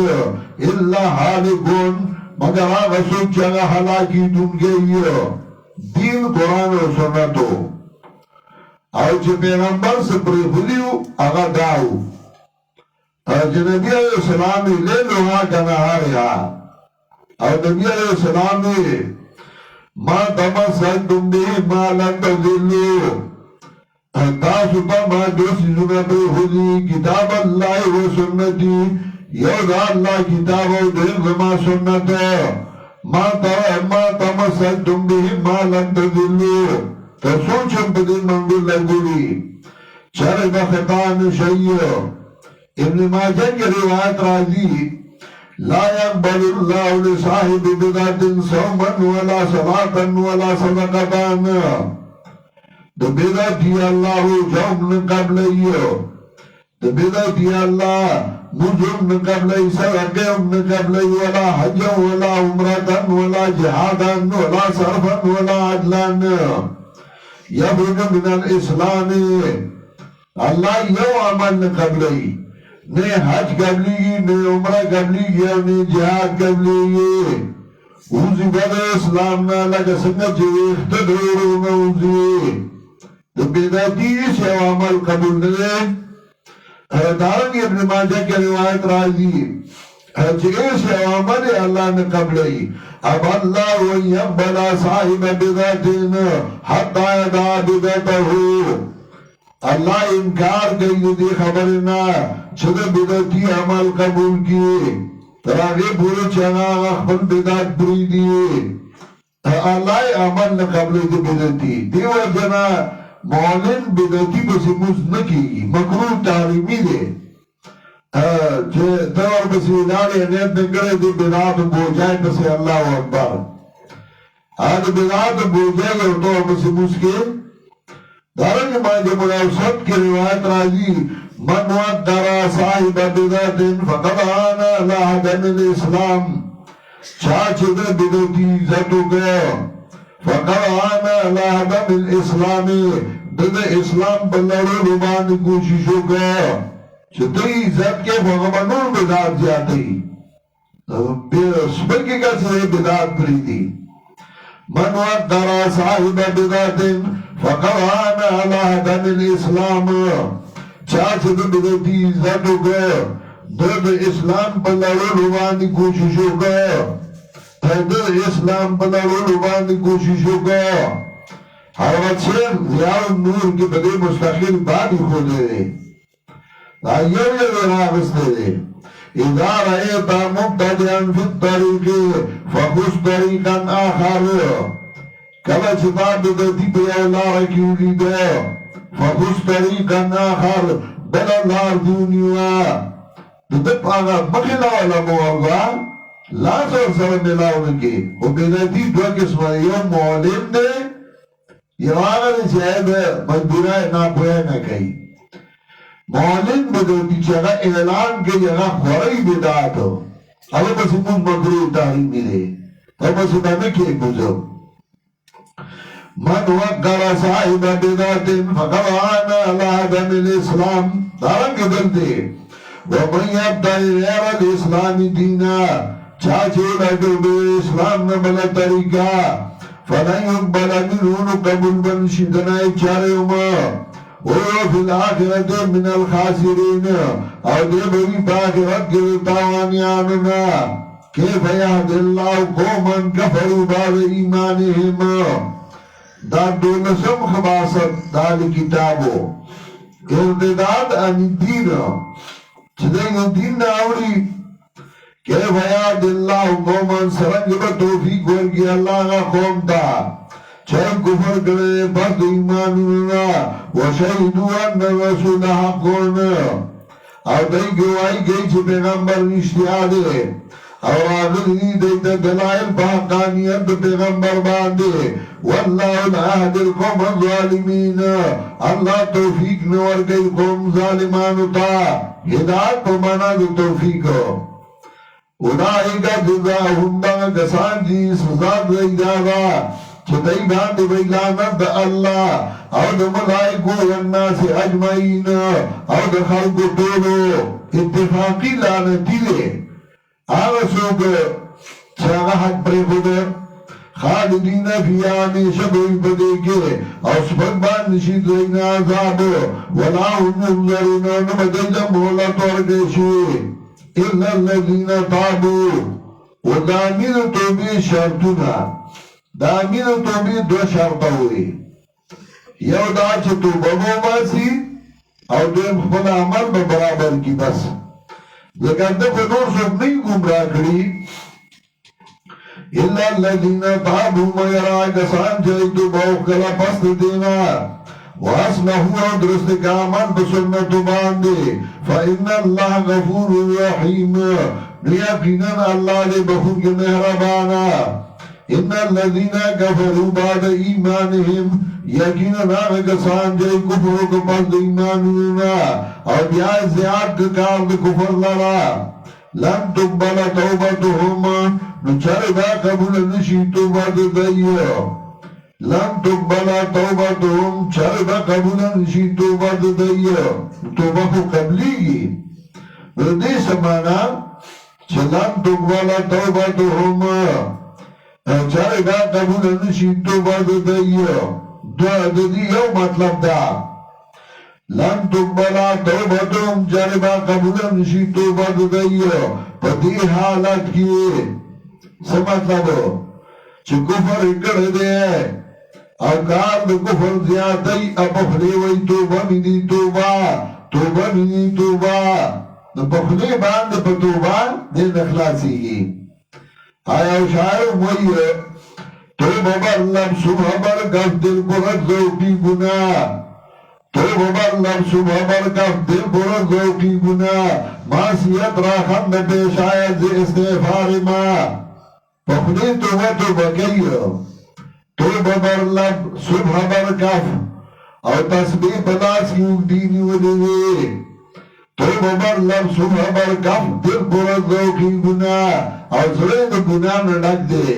الا حالکون مگر آغا سوک چاگا حلاکی دن گئی دین قرآن و سنتو او چه پیغمبر سپری خودیو آغا داو چه نبی علیہ السلامی لیلوها کنارها او نبی علیہ السلامی ما تمسکتم به ما لن تضلوا تاسو په ما دوسی زونه په خودي کتاب الله و سنتي یو دا الله کتاب او دې زما سنت ما تمسکتم به ما لن تضلوا تاسو چې په دې باندې لګولي چره دا خطان شي ابن ماجه کی روایت راځي لا يقبل الله لصاحب بدعة صوما ولا صلاة ولا صدقة د بدعتي الله جوم قبل د بدعتي الله مجرم قبل صدقة قبل ولا حج ولا عمرة ولا جهادا ولا صرفا ولا عدلا يخرج من الإسلام الله يو عمل قبل نے حج قبلی گی نے عمرہ قبلی گیا نے جہاد قبلی گی اوزی بدا اسلام نا لگا سنگا جویخت دورو نا اوزی تو بیداتی سے عمل قبول نے دارنگی ابن ماجہ کے روایت راضی چگے سے عمل اللہ نے قبلی اب اللہ ویقبلا صاحب بیداتین حتی ادا بیداتہو اللہ انکار گئی دی خبرنا چھد بدعتی عمل قبول کیے تراغی پورے چنا اخبر بدعت پوری دیے اللہ عمل نہ قبل دی بدعتی دیو جنا مولن بدعتی بسی موز نکی مکروح تعلیمی دے دور بسی اداری نیت نکرے دی بدعت بوجائے بسی اللہ اکبر آج بدعت بوجائے گا دور بسی موز کے دارنگ ماجہ ملاوسط کی روایت راضی من وقر صاحب بدعت فقد آنا لحدن الاسلام چاچ در بدعتی عزتو گیا فقد آنا لحدن الاسلام در اسلام پر لڑو ربان کوششو گیا چھتری عزت کے فقمنون بدعت جاتی سبکی کا سرے بدعت پریدی من وقر صاحب بدعت فقد آنا لحدن الاسلام چاچ در بدعتی عزت ہو گئے در اسلام پر لڑو روانی کوشش ہو گئے در اسلام پر لڑو روانی کوشش ہو گئے حضرت شیخ ضیاء النور کے بدے مستقل بانی کھولے دے آئیو یہ راغستے دے اذا رأیتا مبتدیاں فی الطریق فخص طریقا آخر کبھا چھتا بدعتی پر اولار کیولی دے فخص طریقا آخر بلا لار دونیوا دب آغا مخلا علمو آغا لا سر سر ملاؤنکے و بدعتی دو قسم یو معلم دے یہ آغا دے چاہے دے مجبورای ناپویا نہ کئی معلم بدعتی چاہا اعلان کے جگہ خوری بدعات ہو اب بس مون مکروح تحریمی دے اب بس نمکی ایک بزر من وقر صاحب بدعت فقد آنا لحدن الاسلام دارنگ دلتے ومن یبتغی غیر الاسلام دینا چاچے لگو بے اسلام نبلا طریقہ فلن یقبل منہون قبول من شدنائی چارے وفي الآخرة من الخاسرين أو دبري باخرة كرتاوانياننا كيف يهدي الله قوما كفروا بعد إيمانهم دون سم خباست دال كتابو ارتداد عن الدين چدنگ الدين ناوری كيف يهدي الله قوما سرنگ بتوفيق ورگی اللہ کا قوم تا چاہے کفر کرے بس ایمانونا وشہدو ان رسول حقون او دائی گوائی گئی چھ پیغمبر نشتیادے اور آغلی دیتا دلائل پاقانیت پیغمبر باندے واللہ العہد القوم الظالمین اللہ توفیق نور گئی قوم ظالمانو تا ہدایت پا مانا دو توفیقو اولائکا جزاہم دا کسان جی سزا دیدارا چھتائی باندے بیلانت دا اللہ او دا ملائکو والناس اجمعین او دا خلق طولو اتفاقی لانتی دے آغا سوک چاگا حق پر خود خالدین فی آمیشہ بوئی پدے کے او سپک بان نشید رین عذاب ولا هم ينظرون نمدیل مولت ورگشوی الا الذین تابو و دامین توبی شرطونا دامین توبی دو شرطا ہوئی یو دا چه توبہ باسی او دویم خپل عمل برابر کی بس لیکن دفع نور سوک نہیں گمراہ کری الا الذین تابو میرا کسان جائدو باو کلا پست دینا واسلحو درست کامن بسنتو باندے فإن اللہ غفور رحیم لیقیناً اللہ لے بخون کے مہربانا ان الذین کفروا بعد ایمانہم یقیناً آغا کسان جائے کفر کو پس ایمانونا اور بیائی زیاد کار دے کفر لرا لن تقبل توبتهم نچر با قبول نشی توبت دیو لن تقبل توبتهم چر با قبول نشی توبت دیو توبہ کو قبلی گی دے سمانا چلن تقبل توبتهم چر با قبول نشی توبت دیو دعا دیو مطلب دا لن تقبلا توبتهم جربا قبولا نشی توبت دیو پتی حالت کیے سمطلبو چه کفر اکڑ دے او کار دے کفر زیادی اپخلے وی توبہ منی توبہ پخلے باند پا توبہ دے نخلاسی گی آیا شاعر موئی توبہ بر لب صبح بر گفت دل برد زوکی گناہ توبہ بر لب صبح بر کف دل برد ذوقی گناہ معصیت را خند پیش آیت زی استغفار ما پخلی توبہ کئیو توبہ بر لب صبح بر کف اور تسبیح پلاس کی اگدینی ودوی توبہ بر لب صبح بر کف دل برد ذوقی گناہ اور زرد گناہ نڈک دے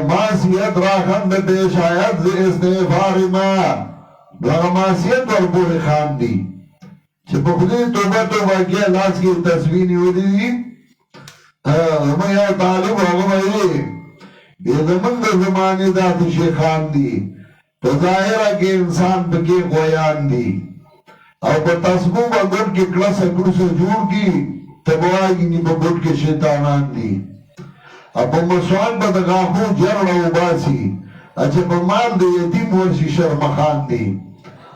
معصیت را خند پیش آیت زی استغفار ما معصیت اور پوری خان دی چه پخلی توبہ کیا لاس کی تصوینی ہو دی ہمیں یا طالب آگمائی یہ زمن در زمانی دات شیخان دی تو ظاہرہ کے انسان پکی قویان دی اور پا تصبو با گھر کے کلس اکڑ سے جوڑ کی تبوائی نی پا گھر کے شیطانان دی اب پا مسوان پا دقاقو جرڑ و باسی اچھا پا مال دے یتیم ورشی شرمخان دی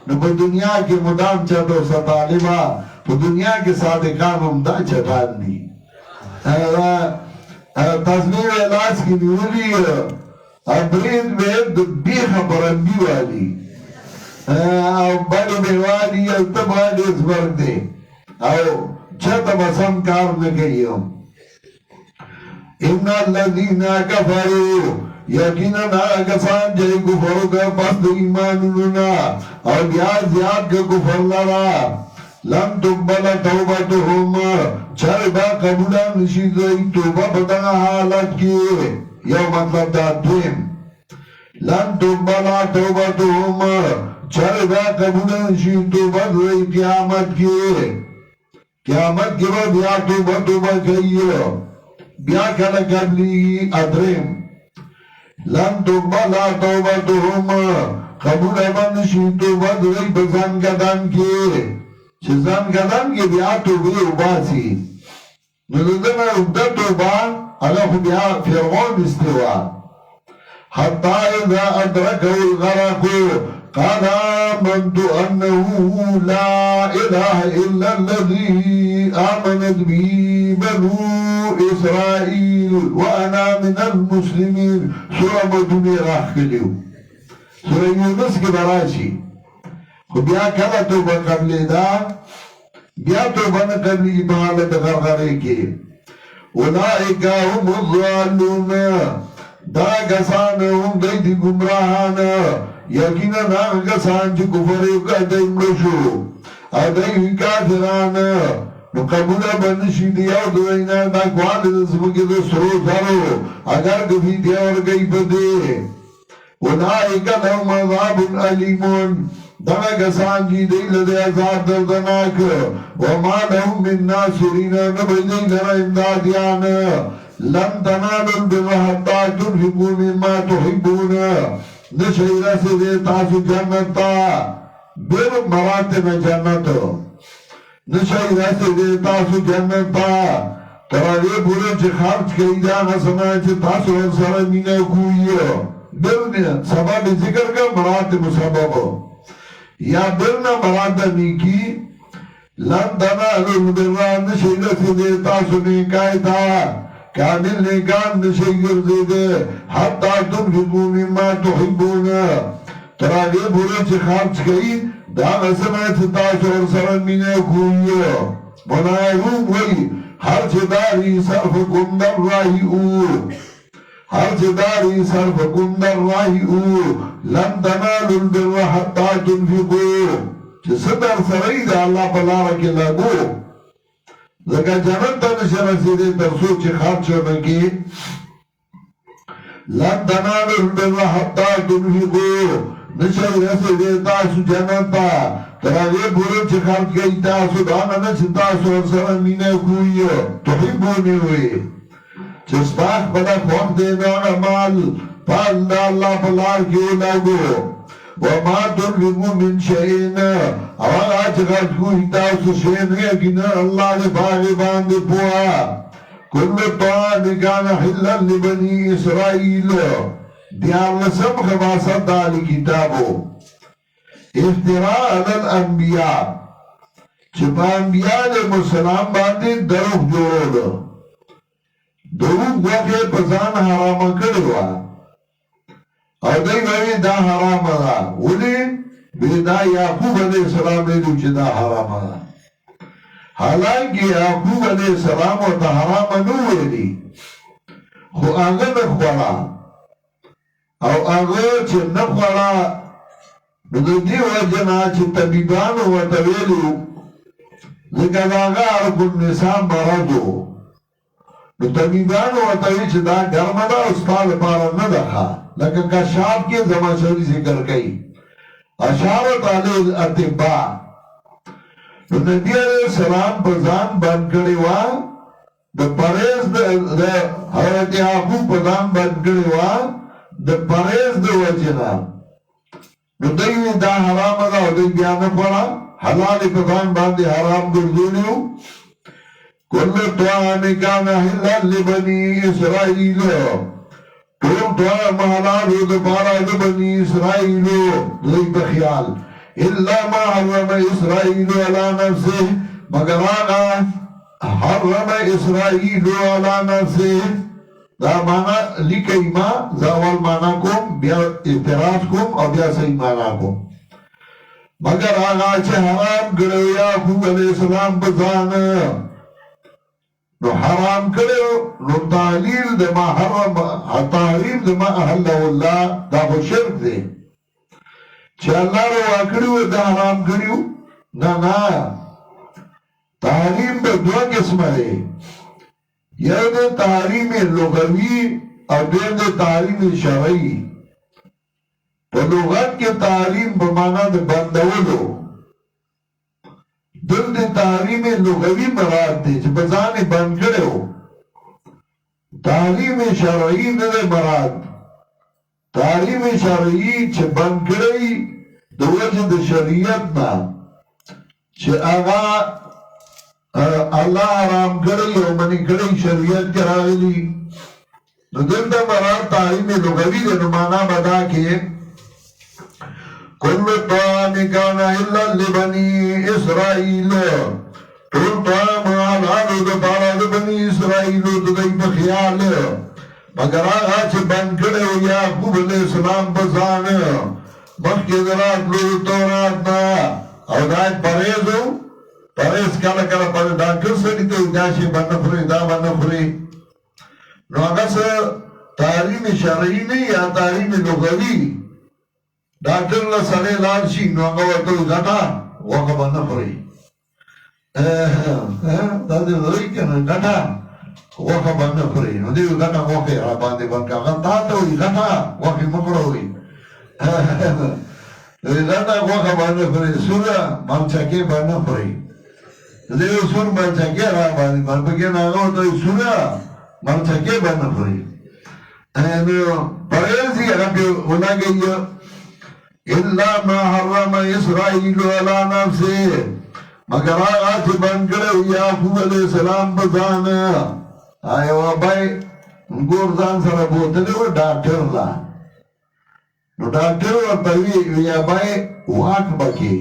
نو پا دنیا کے مدام چاہتو سا طالبہ پا دنیا کے صادقان امدہ چاہتان دی تصویر علاج کی نیولی ابرید میں بی خبرندی والی بڑی بیوالی التب والی اس برد دے چھتا بسم کار نگئیو ان الذین کفروا یقیناً آگسان جائے کفر کا پس ایمانونا اور زیاد کا کفر لرا لن تقبل توبتهم چر با قبولا نشیدئی توبہ بدنا حالت کی یو مطلب داتویم لن تقبل توبتهم چر با قبولا نشید توبہ دئی قیامت کی بعد یا توبہ کئیو بیا کل قبلی ادریم لن تقبل توبتهم قبول من نشید توبہ دئی بزن گدن کی چیزان کدن که بیا توبه باسی ندادن اگده توبه اگه خو بیا فرعون استوا حتی اذا ادرکه الغرق قال آمنت انه لا اله الا الذي آمنت به بنو اسرائیل وانا من المسلمین سورة بدونی راح کلیو سورة یونس کی براشی خو بیا کلا توبہ قبلی دا بیا توبہ نا قبلی بحالت غرغرے کے اولئک هم الضالون دا کسان هم دی گمراهان یقینا هغه کسان چې کفر یې وکړ دی مړه شو او دی کافران نو قبوله بنشي دی او دوی نه دا ګوال د زمکې د سرو زرو اگر کفي دی ورګی په دی اولئک لهم عذاب الیمون دغه کسان چې دی له عذاب دردناک وما لهم من ناصرین نه به دی لره امدادیان لن تنالوا البر حتى تنفقوا مما تحبون نشي رسول تاسو جنت تا بر مراتب جنت نشي رسول تاسو جنت تا تراوی پورے چه خرچ کئی دا نسنا چه تاسو سر مینه کوئی برن سبب ذکر کا مراتب سبب یا برن مراتب نیکی لن تنالوا البر نشي رسول تاسو نیکای تا کامل نیکان نشی گردی دے حتی تنفقو مما تحبون تراغی بولی چی خرچ کئی دا غسمت تاسو ورسرن مینے کوئی منائرون وی ہر چی داری صرف کندر راہی او ہر چی داری صرف کندر راہی او لن تنالوا البر حتی تنفقو چی صدر سرائی دا اللہ پلارکی لگو لکه جنت ته نشه رسیدی تر څو چې خرچ ونکړي لن تنالوا البر حتى تنفقوا نشه رسیدی تاسو جنت ته تر هغې پورې چې خرچ کوئ تاسو دا نه چې تاسو ورسره مینه کوئ تحبوني وي چې ستا خپله خوښ دی نو هغه مال پال د الله په لار کې ولګو وما تنفقوا من شيء اولا چغت کوئی تاسو شین یقینا اللہ نے باغی باندے پوا کل طعام کان حلا لبنی اسرائیل دیار لسم خباست دالی کتابو افتراء علی الانبیاء چپا انبیاء علیہ السلام باندے دروغ جوڑو دروغ وقت پزان حرام کروا او دی وی دا حرام دا ولی بیدا یعقوب علیہ السلام لیدو چی دا حرام دا حالانکہ یعقوب علیہ السلام و تا حرام نو ویلی خو آگا نخورا او آگا چی نخورا ندو دی وجنا چی طبیبانو و تویلو لکن آگا عرب النسان مرضو نو طبیبانو و تویل چی دا گرم دا اسپال پارا ندخا لیکن کشاف کے زمان شوری ذکر کئی اشارت علی الاتباع نبی علیہ السلام پزان بند کری وا دا پریز دا حضرت یعقوب پزان بند کری وا دا پریز دا وجنا نو دیوی دا حرام دا او دی بیان پڑا حلال پزان باندی حرام گردونیو کل طعام کان حلا لبنی اسرائیل تم دوار محلالو دبارا دبنی اسرائیلو لئی بخیال اللہ ما حرم اسرائیلو علا نفسه مگر آغا حرم اسرائیلو علا نفسه دا مانا لکی ما زاول مانا کم بیا اعتراض کم اور بیا صحیح مانا کم مگر آغا چه حرام کرو یعقوب علیہ السلام بزان نو حرام کرو نو تعلیل دا ما حرم تحریم دا ما احلہ اللہ دا خو شرک دے چه اللہ رو واکڑیو دا حرام کریو نا نا تحریم با دو قسم دے یا دا تحریم لغوی او دا تحریم شرعی تو لغت کے تحریم بمانا دا بندولو دل دے تحریم لغوی مراد دے چه بزان بند کرے ہو تحریم شرعی ندے مراد تحریم شرعی چه بند کرے دو وجه دے شریعت نا چه آغا اللہ حرام کرے او منی کرے شریعت کراغلی نو دل دے مراد تحریم لغوی دے نمانا بدا کے کل طعام کان حلا لبنی اسرائیل کل طعام حلال دبارا لبنی اسرائیل ددائی بخیال مگر آغا چه بند کرے ہو یعقوب علیہ السلام بزان مخی درات لو تورات نا او دائی پریز ہو پریز کالا کالا پر ڈاکٹر سکتے ہو جاشی بند خری دا بند خری نو هغه څه تعلیم شرعي نه یا تعلیم لغوي ډاکټر له سړی لاړ شي نو هغه ورته وایي ګټه غوښه به نه خوري دا دې وایي که نه ګټه غوښه به نه خوري نو دې وایي ګټه غوښه یې راباندې بند کړه هغه تا ته وایي ګټه غوښې مه خورئ ګټه غوښه به نه خوري سوره مرچکې به نه خوري دې وایي سور مرچکې راباندې بند پکې نه هغه ورته وایي سوره مرچکې به نه خوري نو پرهیز یې هغه پې ولګوي إلا ما حرم إسرائيل على نفسه مگر آغا چه بند کرو یعقوب علیہ السلام بزان آئے وابای گوردان سر بوتلی و ڈاکٹر لا نو ڈاکٹر ورطوی ویابای واک بکی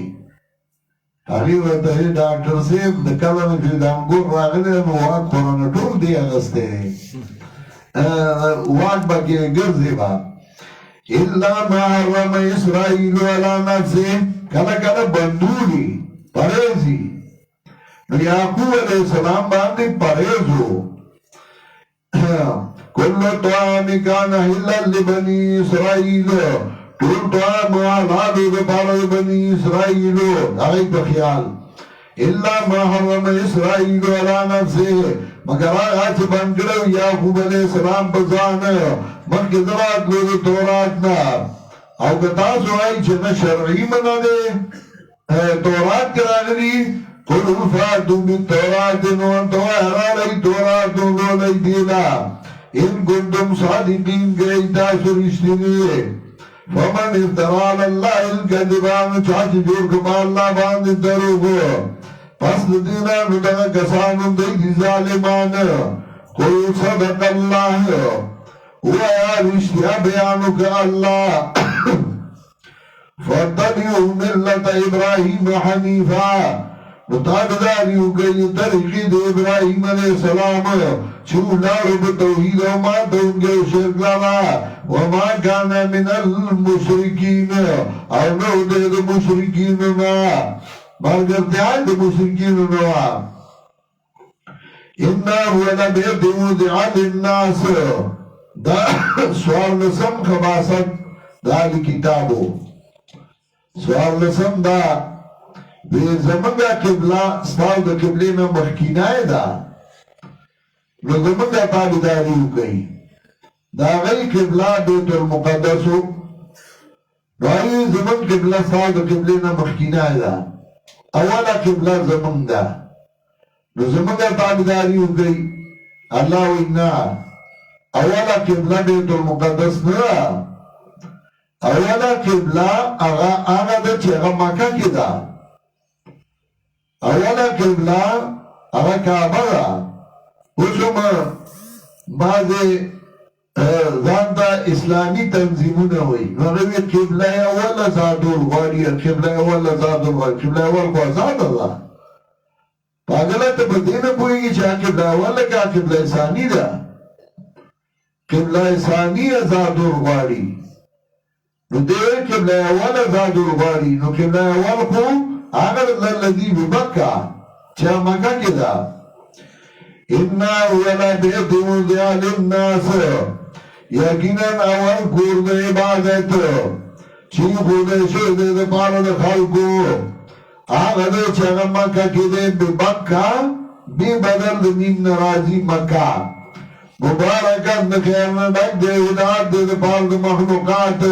آگی ورطوی ڈاکٹر سیب دکلن فیدان گور راغلی نو واک خورن طول دی اغسطے واک بکی گرزی با إلا ما حرم إسرائيل على نفسه کلا کلا بندولی پریزی نو یعقوب علیہ السلام باندې پریزو کل طعام کان حلا لبنی اسرائیل ټول طعام حلال د پاره بنی اسرائیل هغه په خیال الا ما حرم اسرائیل على نفسه مگر هغه چې بندګړو یعقوب علیہ السلام په ځان مخکې درات له تورات نه او که تاسو وایئ چې نه شرعي منع دی تورات کې راغلي قل فاتوا بالتورات نو ته راغلي تورات نو لولئ دینا ان کنتم صادقین که تاسو رښتینی فمن افترى على الله الكذب چا چې جوړ کړه الله باندې دروغ پس دینا نو دغه کسانو دی ظالمان قل صدق الله ویا رشتیا بیانو که اللہ فاتبعوا ملت ابراہیم حنیفا نتابداریو گئی طریقی دے ابراہیم علیہ السلام چھو لارو بتوحید وما دونگے شرک لنا وما کانا من المشرکین او نو دے دے مشرکین نا مارگرتیان دے مشرکین نا انا هو لبیت وضع للناس دا سوال نسم خباست دا کتابو سوال نسم دا بے زمانگا قبلہ ستاو دا قبلینا مخکینائی دا نو زمانگا تابداریو گئی دا غی قبلہ بیت المقدسو نو آئی زمان قبلہ ستاو دا قبلینا مخکینائی دا اولا قبلہ زمان دا نو زمانگا تابداریو گئی اللہ و انا اولا قبلہ بیت المقدس نرا اولا قبلہ آغا دا چه اغا مکہ کی دا اولا قبلہ اغا کعبہ دا اسم بعض زانتا اسلامی تنظیمون ہوئی نروی قبلہ اولا زادور غاری قبلہ اولا زادور غاری قبلہ اولا کو ازاد اللہ پاگلت بدین پوئی گی چاہ قبلہ اولا کا قبلہ ثانی دا قبلہ ثانی ازادور غاری نو دیوے قبلہ اول ازادور غاری نو قبلہ اول کو آگر للذی ببکا چاہ مکہ کی دا انا اولا بیت وضع للناس یقینا اول کور دا عبادت چی خود شد دا پارد خلقو آگر چاہ مکہ کی دے ببکا بی بدل دنیم نرازی مکہ مبارکت خیرنا ڈک دے ہدایت دے پارد مخلوقات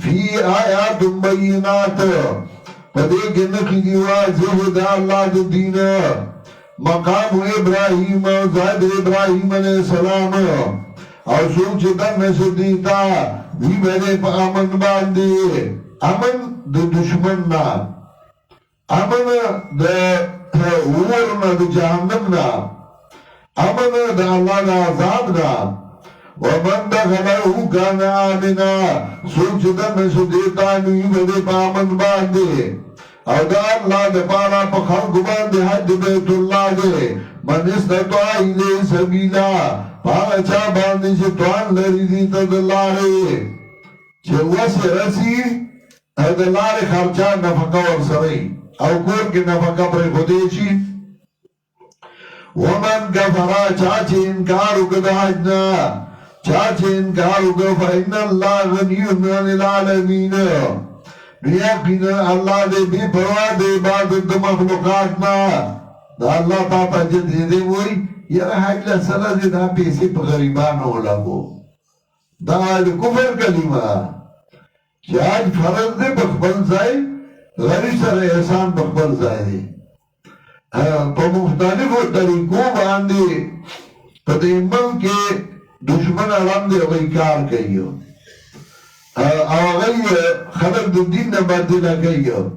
فی آیات بینات پدے کے نقی دی واضح دا اللہ دے دین مقام ابراہیم زید ابراہیم علیہ السلام اور سوچ در نشد دیتا بھی میرے پا امن باندے امن دے دشمن نا امن دے ورنا دے جہنم نا امن دا اللہ دا عذاب نا ومن دخلہو کانا آمنا سوچ دا نشدیتا نوی بدے پا امن باندے او دا اللہ دا پارا پا خلق باندے حج بیت اللہ دے من استطاع ایلے سبیلا پاگا چا باندے چھ توان لری دیتا دلارے چھ وسی رسی دلارے خرچا نفقہ ورسرئی او کور کی نفقہ پر خودیشی ومن کفرا چاچه انکارو کداجنا چاچه انکارو کد فإن اللہ غنیون عن العالمین نیقینا اللہ دے بی پروا دے عبادت مخلوقاتنا دا اللہ پاپا جدی دے وی یرا حقل سلا دے دا پیسی پا غریبانو لگو دا کفر کلمہ چی آج فرض دے بخبل زائی غریب سر احسان بخبل زائی دے پا مختلف طریقوں باندے پا دے ملک کے دشمن علم دے غی کار کئیو او غی خلق دو دین نبادلہ کئیو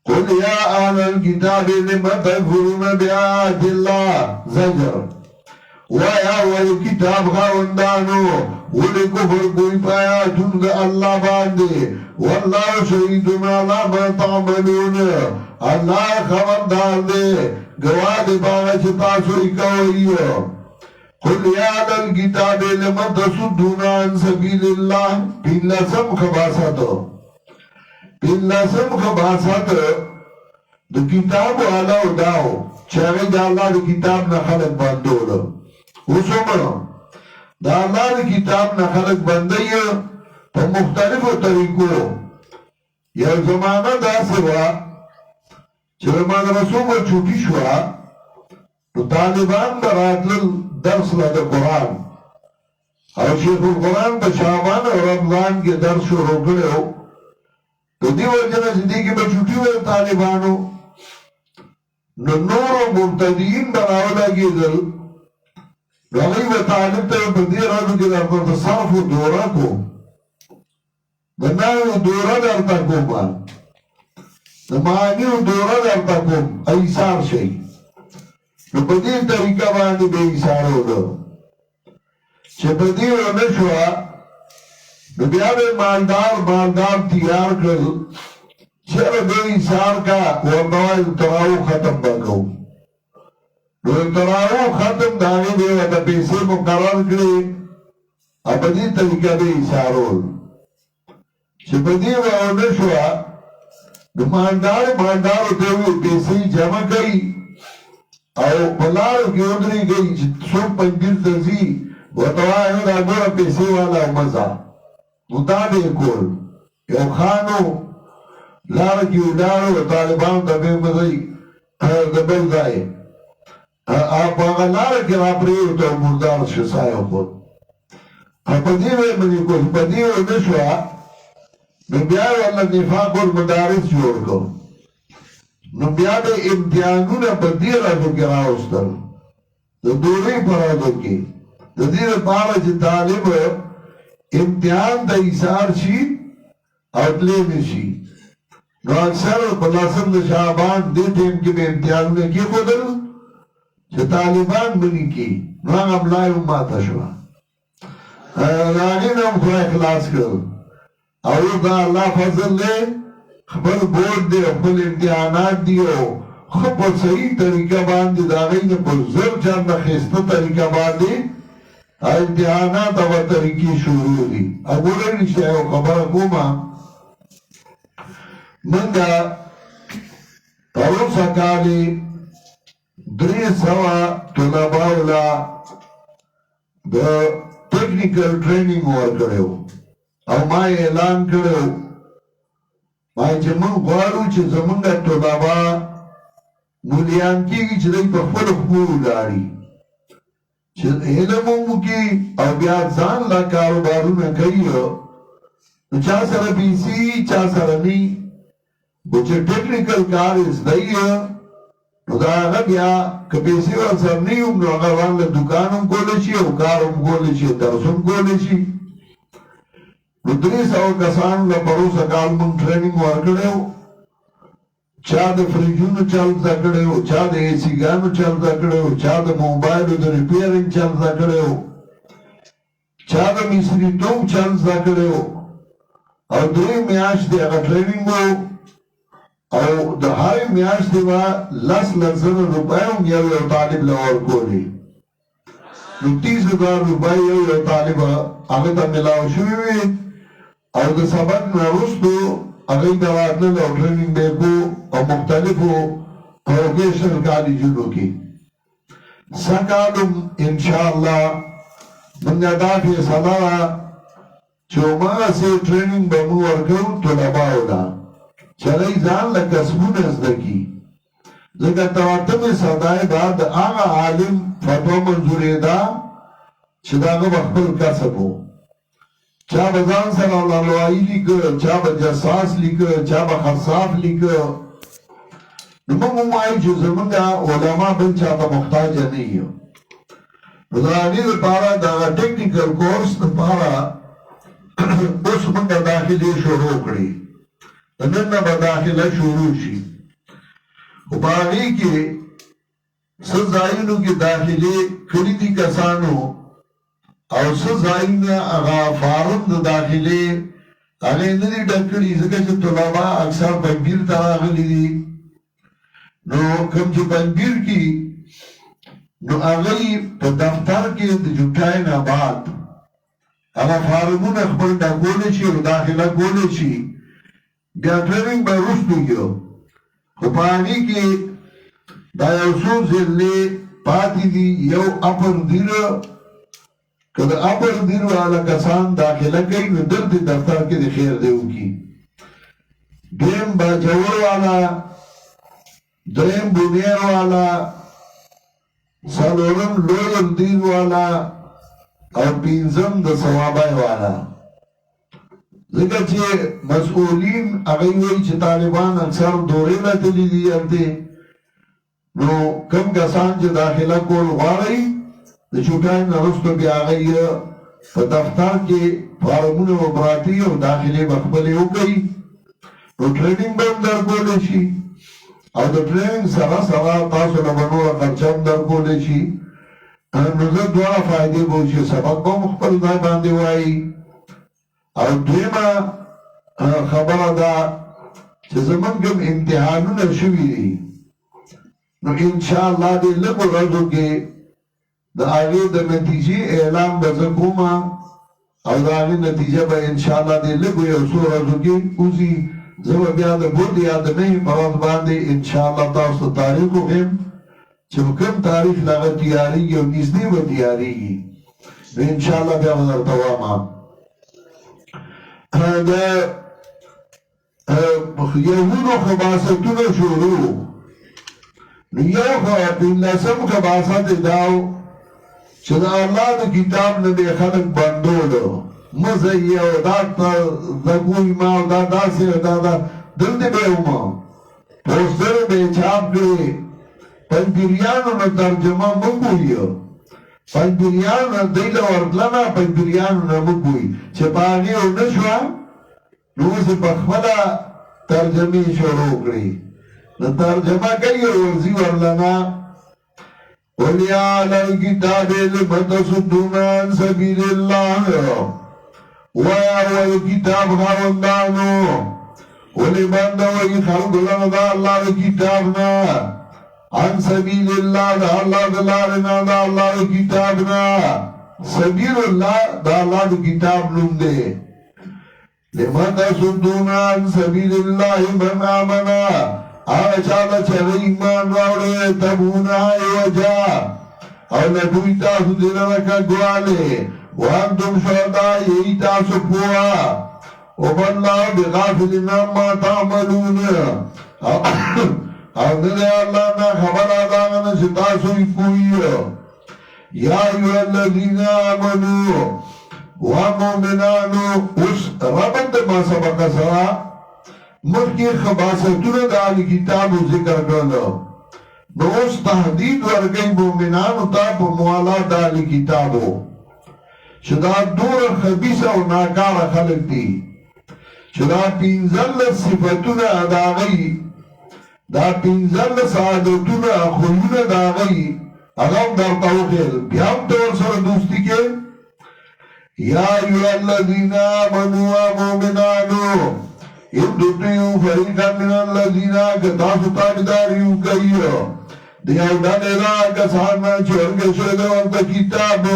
قل یا آل الكتاب لما تکفرون بیات اللہ زجر ویا وی کتاب خاوندانو ولی کفر کوئی پایاتون دا اللہ باندے واللہ شہیدون علا ما تعملون اللہ خبردار دے گواد باغا چتاسو اکوئیو قل یا آل الكتاب لما تصدون عن سبیل اللہ پین لسم خباستو پین لسم خباست دا کتاب والا داو چاگه دا اللہ دا کتاب نا خلق بندولو وسومنو دا اللہ دا کتاب نا خلق بندئی پا مختلف طریقو یا زمانہ دا سوا چرمان رسول و چھوٹی شوا تو طالبان دا راتل درس لگا قرآن اور شیخ القرآن پا شعبان اور رمضان کے درس شروع کرے ہو تو دی وجہ صدیقی پا چھوٹی ہوئے طالبانو نور و مرتدین بناو لگی دل غیب طالب تا بدی رادو کی در پر تصرف و دورا کو بناو دورا در تکو من نمانی و دورا در تکو ایسار شئی نو بدی طریقہ باندی بے ایسار ہو دو چه بدی و نشوا نو بیاب مالدار تیار کر چر بے ایسار کا ورنوائی تراؤ ختم بکو نو تراؤ ختم دانے بے وطا پیسے مقرر کرے اپنی طریقہ بے ایسارول چه بدی و نشوا نو مالدار دیوی پیسے جمع کئی او بلارو کی ادری گئی سوک پنجر تزی وطوائی دا گورا پیسے والا مزا مطابع کول یو خانو لار کی اڈارو طالبان دا بے مزای دبل دائی آپ آگا لار کی راپریو تو مردار شسائیو خود پدیوے منی کل پدیوے نشوا نبیائی اللہ نفاق المدارس جوڑ کو نبیائی امتحانون پدیر آجو گراؤستر دوری پر آجو کی دیر پارا چی طالب امتحان دا ایسار شی اوٹلے میں شی نو اکثر بلاسم دا شعبان دے ٹیم کی میں امتحانوں نے کی خودل چھ طالبان بنی کی نو ہم لائے اماتا شوا راگین ہم خواہ اخلاص کر اور دا اللہ فضل لے خبر بورڈ دے خبر امتحانات دیو خبر صحیح طریقہ باندی دا غین پر زر چاند خیستہ طریقہ باندی امتحانات او طریقی شروع دی اگوڑے نشتے او خبر اکوما منگا پروسا کالی 300 طلباولا دا ٹیکنیکل ٹریننگ ہوا کرے ہو او مائی اعلان کرے ہو مائی چه من غوارو چه زمانگا طلبا مولیان کی گی چه دی پا خبر خبرو داری چه علمو کی او بیاد زان لا کاروبارو نکی ہو چا سر بیسی چا سر نی بچه ٹیکنیکل کار اس دئی ہے نو دا آگا بیا کپیسی وال سر نیوم نو آگا وان لدکانم کولشی او کارم کولشی درسم کولشی نو 300 کسان لپروسا کالمون ٹریننگ ورکڑے ہو چا دا فریجونو چلتا کڑے ہو چا دا اے سی گانو چلتا کڑے ہو چا دا موبائلو دا ریپیرنگ چلتا کڑے ہو چا دا مصری توم چلتا کڑے ہو اور دوی میاش دے اگا ٹریننگ ہو او دا ہاری میاش دے با لس لسن روپائیوں یو یو طالب لور کولی نو 30,000 روپائی یو طالب آگتا ملاو شوی ہوئی اور دا سبق نرستو اگئی دواتنل اور ٹریننگ بے کو اور مختلف پروکیشنل کالجونو کی سکالم انشاءاللہ منگا دا فیصلہ چوما سے ٹریننگ بمو ورکو طلباؤ چلی ځان لکسبون ازدکی لکه تواتم صدای بعد آغا عالم فتو منظوری دا چه داغا بخبر کسبو چا بزان سر اللہوائی لکو چا بجساس لکو چا بخصاف لکو نمو مائی چه زمانگا علماء بل چا تا مختاج نیو ندانی دا پارا داغا ٹیکنیکل کورس دا پارا اس منگا داخلی شروع کری نن با داخله شروع شي او باغی کې سزاینو کې داخله کړي دي کسانو او سزاین هغه فارم د داخله هغه نه دي ډکړي ځکه چې طلبا اکثر بنګیر ته راغلي دي نو کوم چې بنګیر کې نو هغه په دفتر کې د جوټای نه بعد هغه فارمونه خپل ډکول شي او داخله کول شي بیا ټریننګ به وروسته کېږي خو په هغې کې دا یو څو ځلې پاتې دي یو اپر دیر که د اپر دیر والا کسان داخله کوي نو دلته دفتر کې د خیر دی وکړي دویم باجوړ والا دریم بونیر والا څلورم لوی دیر والا او پنځم د ثوابای والا ځکه چې مسؤولین هغه وایي چې طالبان اکثر دورې لا تللي دي هلته نو کم کسان چې داخله کول غواړي د چوټای نه وروسته بیا هغه په دفتر کې فارمونه وبراتي او داخلي به خپلې وکړي نو ټریننګ به هم درکولی شي او د ټریننګ سره سره تاسو له به نوره خرچه هم درکولی شي نو زه دواړه فایدې به چې سبق به هم خپل ځای باندې وایي او دویمه خبره ده چې زمونږ کوم امتحانونه شوي دي نو انشاءالله دې لږو ورځو کې د هغې د نتیجې اعلان به زه کوم او د هغې نتیجه به انشاءالله دې لږو یو څو ورځو کې وځي زه به بیا د بورډ یا د نهي په ورځ باندې انشاءالله تاسو ته تاریخ وښیم چې په کوم تاریخ له هغه تیارېږي او نږدې به تیارېږي نو انشاءالله بیا به درته وایم د یهودو خباستونه شروع نو یو پنځلسم خباست داو چې د الله د کتاب نه دی خلک بندولو مزه یې او دا لګوي ما او دا داسې دا دلته به ومه پوسټر به یې چاپ کړي پنځپیریانو نه ترجمه موږ ویو پنځپیریانو دی له ورتلنه پنځپیریانو نه موږ وی چې په هغې ونه شوه نو اوس یې په خپله ترجمې شروع کړي نو ترجمه کوي ورځي ورلنه قل یا اهل الکتاب لم تصدون عن سبیل الله ویا اهل کتاب خاوندانو ولې بندوئ خلکو لره د الله د کتاب نه عن سبیل الله د الله د لارې نه د الله د کتاب نه سبیل الله د الله د کتاب نوم دی لم تصدون عن سبیل الله من آمن هغه چاته چې ایمان راوړی تبغونه عوجا او لټوي تاسو دې لره کږوالی وانتم شهداء یې تاسو پوه وبالله بغافل عما تعملون او نه دی الله نه خبره د هغه نه چې تاسو یې پوهیږئ یا ایها الذین آمنوا ومؤمنانو اوس ربط د ما سبق سره مخی خباستون دا آلی کتابو ذکر کرلو نو اس تحدید ورگئی مومنانو تا پا موالات دا آلی کتابو چدا دور خبیص و ناکار خلق دی چدا پینزل صفتون ادا گئی دا پینزل سعادتون خویون دا گئی اغام در توخیر بیام طور سر دوستی کے یا ایوہ الذین آمنوا مومنانو ان تطیعوا فریقا من الذین کتاسو تابعداریو کئیو دیو ڈانے را کسانا چورکے شده ورطا کتاب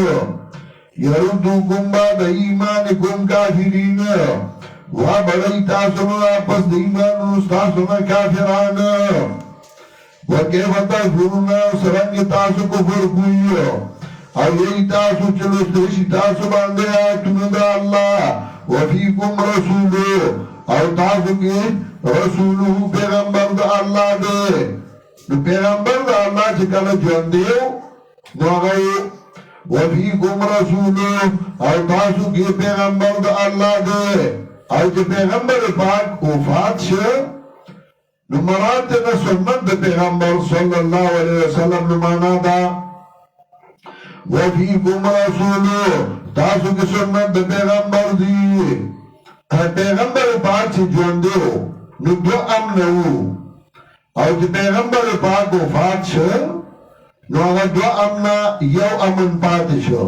یردوکم بعد ایمانکم کافرین وا بڑی تاسونا پس د ایمان استاسونا کافران وكيف تكفرون سرنگ تاسو کفر کوئی او یہی تاسو چلوستشی تاسو باندے آیتون دا اللہ وفیکم رسولو او تاسو کی رسولو پیغمبر دا اللہ دے نو پیغمبر دا اللہ چکل جون دیو نو آگئی وفیکم رسولو او تاسو کی پیغمبر دا اللہ دے او چه پیغمبر پاک وفات شو نو مراد دا سنت دا پیغمبر صلی اللہ علیہ وسلم نمانا دا وفیکم رسولو تاسو کی سنت دا پیغمبر دی پیغمبر پاک چی جوندو نو دو امنو او چی پیغمبر پاک وفات شو نو اگر دو امنا یو امن پاتی شو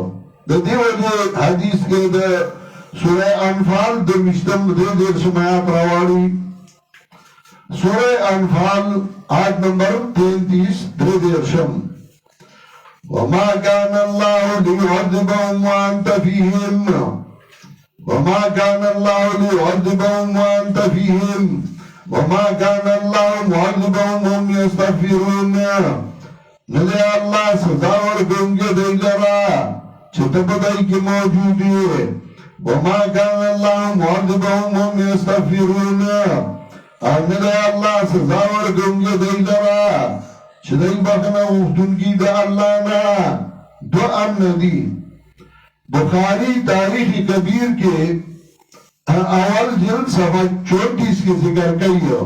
دا دیو دی حدیث کے دا سورہ انفال دا مشتم دیر سمیات رواری سورہ انفال آیت نمبر 33 درشم وما كان الله ليعذبهم وانت فيهم وما كان الله ليعذبهم وانت فيهم وما كان الله معذبهم وهم يستغفرون ندے اللہ سزا ورکونگے دے جرا چھتپدائی کی موجودی وما كان الله معذبهم وهم يستغفرون ندے اللہ سزا ورکونگے دے جرا چھتائی بخنا افتن کی دا اللہ نا دو امن دی بخاری تاریخ کبیر کے اول جلد صفحہ 34 کے ذکر کئیو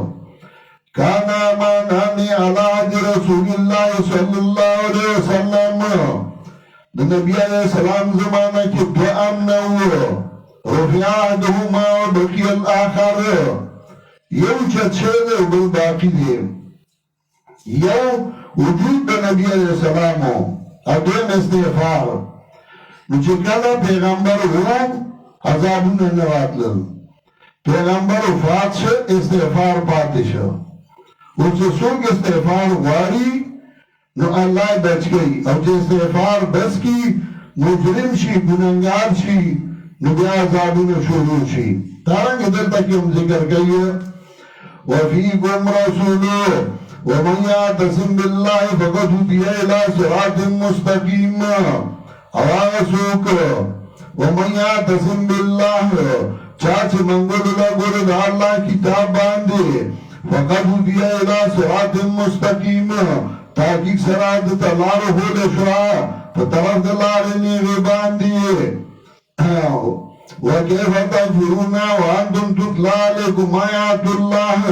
کانا مانانی علی رسول اللہ صلی اللہ علیہ وسلم دا نبی علیہ السلام زمانہ کی دو امن رفع عدہما بقی الاخر یو چچے دے بل باقی دے یو وجود دا نبی علیہ السلام ادویم استغفار نوچه کلا پیغمبر ہو عذابون نواتلل پیغمبر وفات شو استغفار پاتے شو وچه سوک استغفار واری نو اللہ بچ گئی او جه استغفار بس کی مجرم شی گننگار شی نو بیا عذابون شروع شی تارنگ دل تکی ہم ذکر گئی وفیکم رسولو ومن يعتصم بالله فقد هدي الى صراط مستقيم اواسوک ومن يعتصم بالله چاچ منگل لگل دا اللہ کتاب باندے فقد هدي الى صراط مستقيم تاکیق سرات تلار ہو لشوا فطرف دلارنی غباندے وكيف تغفرون وانتم تتلى عليكم آيات الله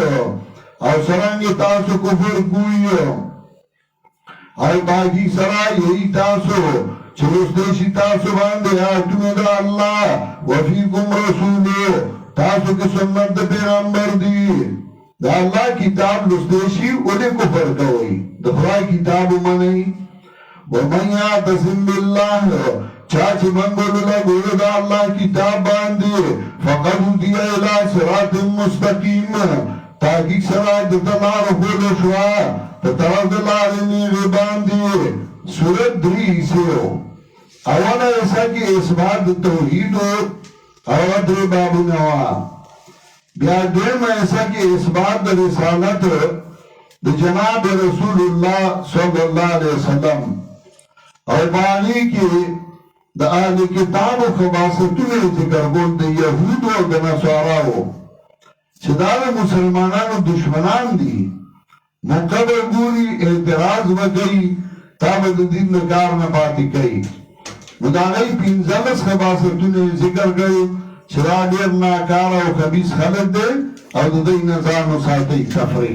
او سرنگی تاسو کفر کوئیو او باقی سرا یہی تاسو چلوستیشی تاسو باندے آتون دا اللہ وفیکم رسولو تاسو کی سنت دا پیغمبر دی دا اللہ کتاب لستیشی اولی کفر کوئی دا خواہ کتاب منی ومن یعتصم باللہ چاچ منگل لگو دا اللہ کتاب باندے فقد هدی الى صراط مستقیم تاکیق سراج دلار خود شوا تطرف دلارنی غبان دیئے سورت 3 حصے ہو اولا ایسا کی اثبات توحید ہو اولا 3 باب نوا بیا دیم ایسا کی اثبات رسالت جناب رسول اللہ صلی اللہ علیہ وسلم اور بانی کی دا آل کتاب و خباستون ذکر گل دا یہود و دنسوارا ہو چدار مسلمانانو دشمنان دی مقبر گوری اعتراض وگئی تابد دین نکار میں باتی کئی مداغی پینزلس خباستون ذکر گئی چرا دیر ناکارا و خبیص خلق دے او دا دی نظام و ساتی کفری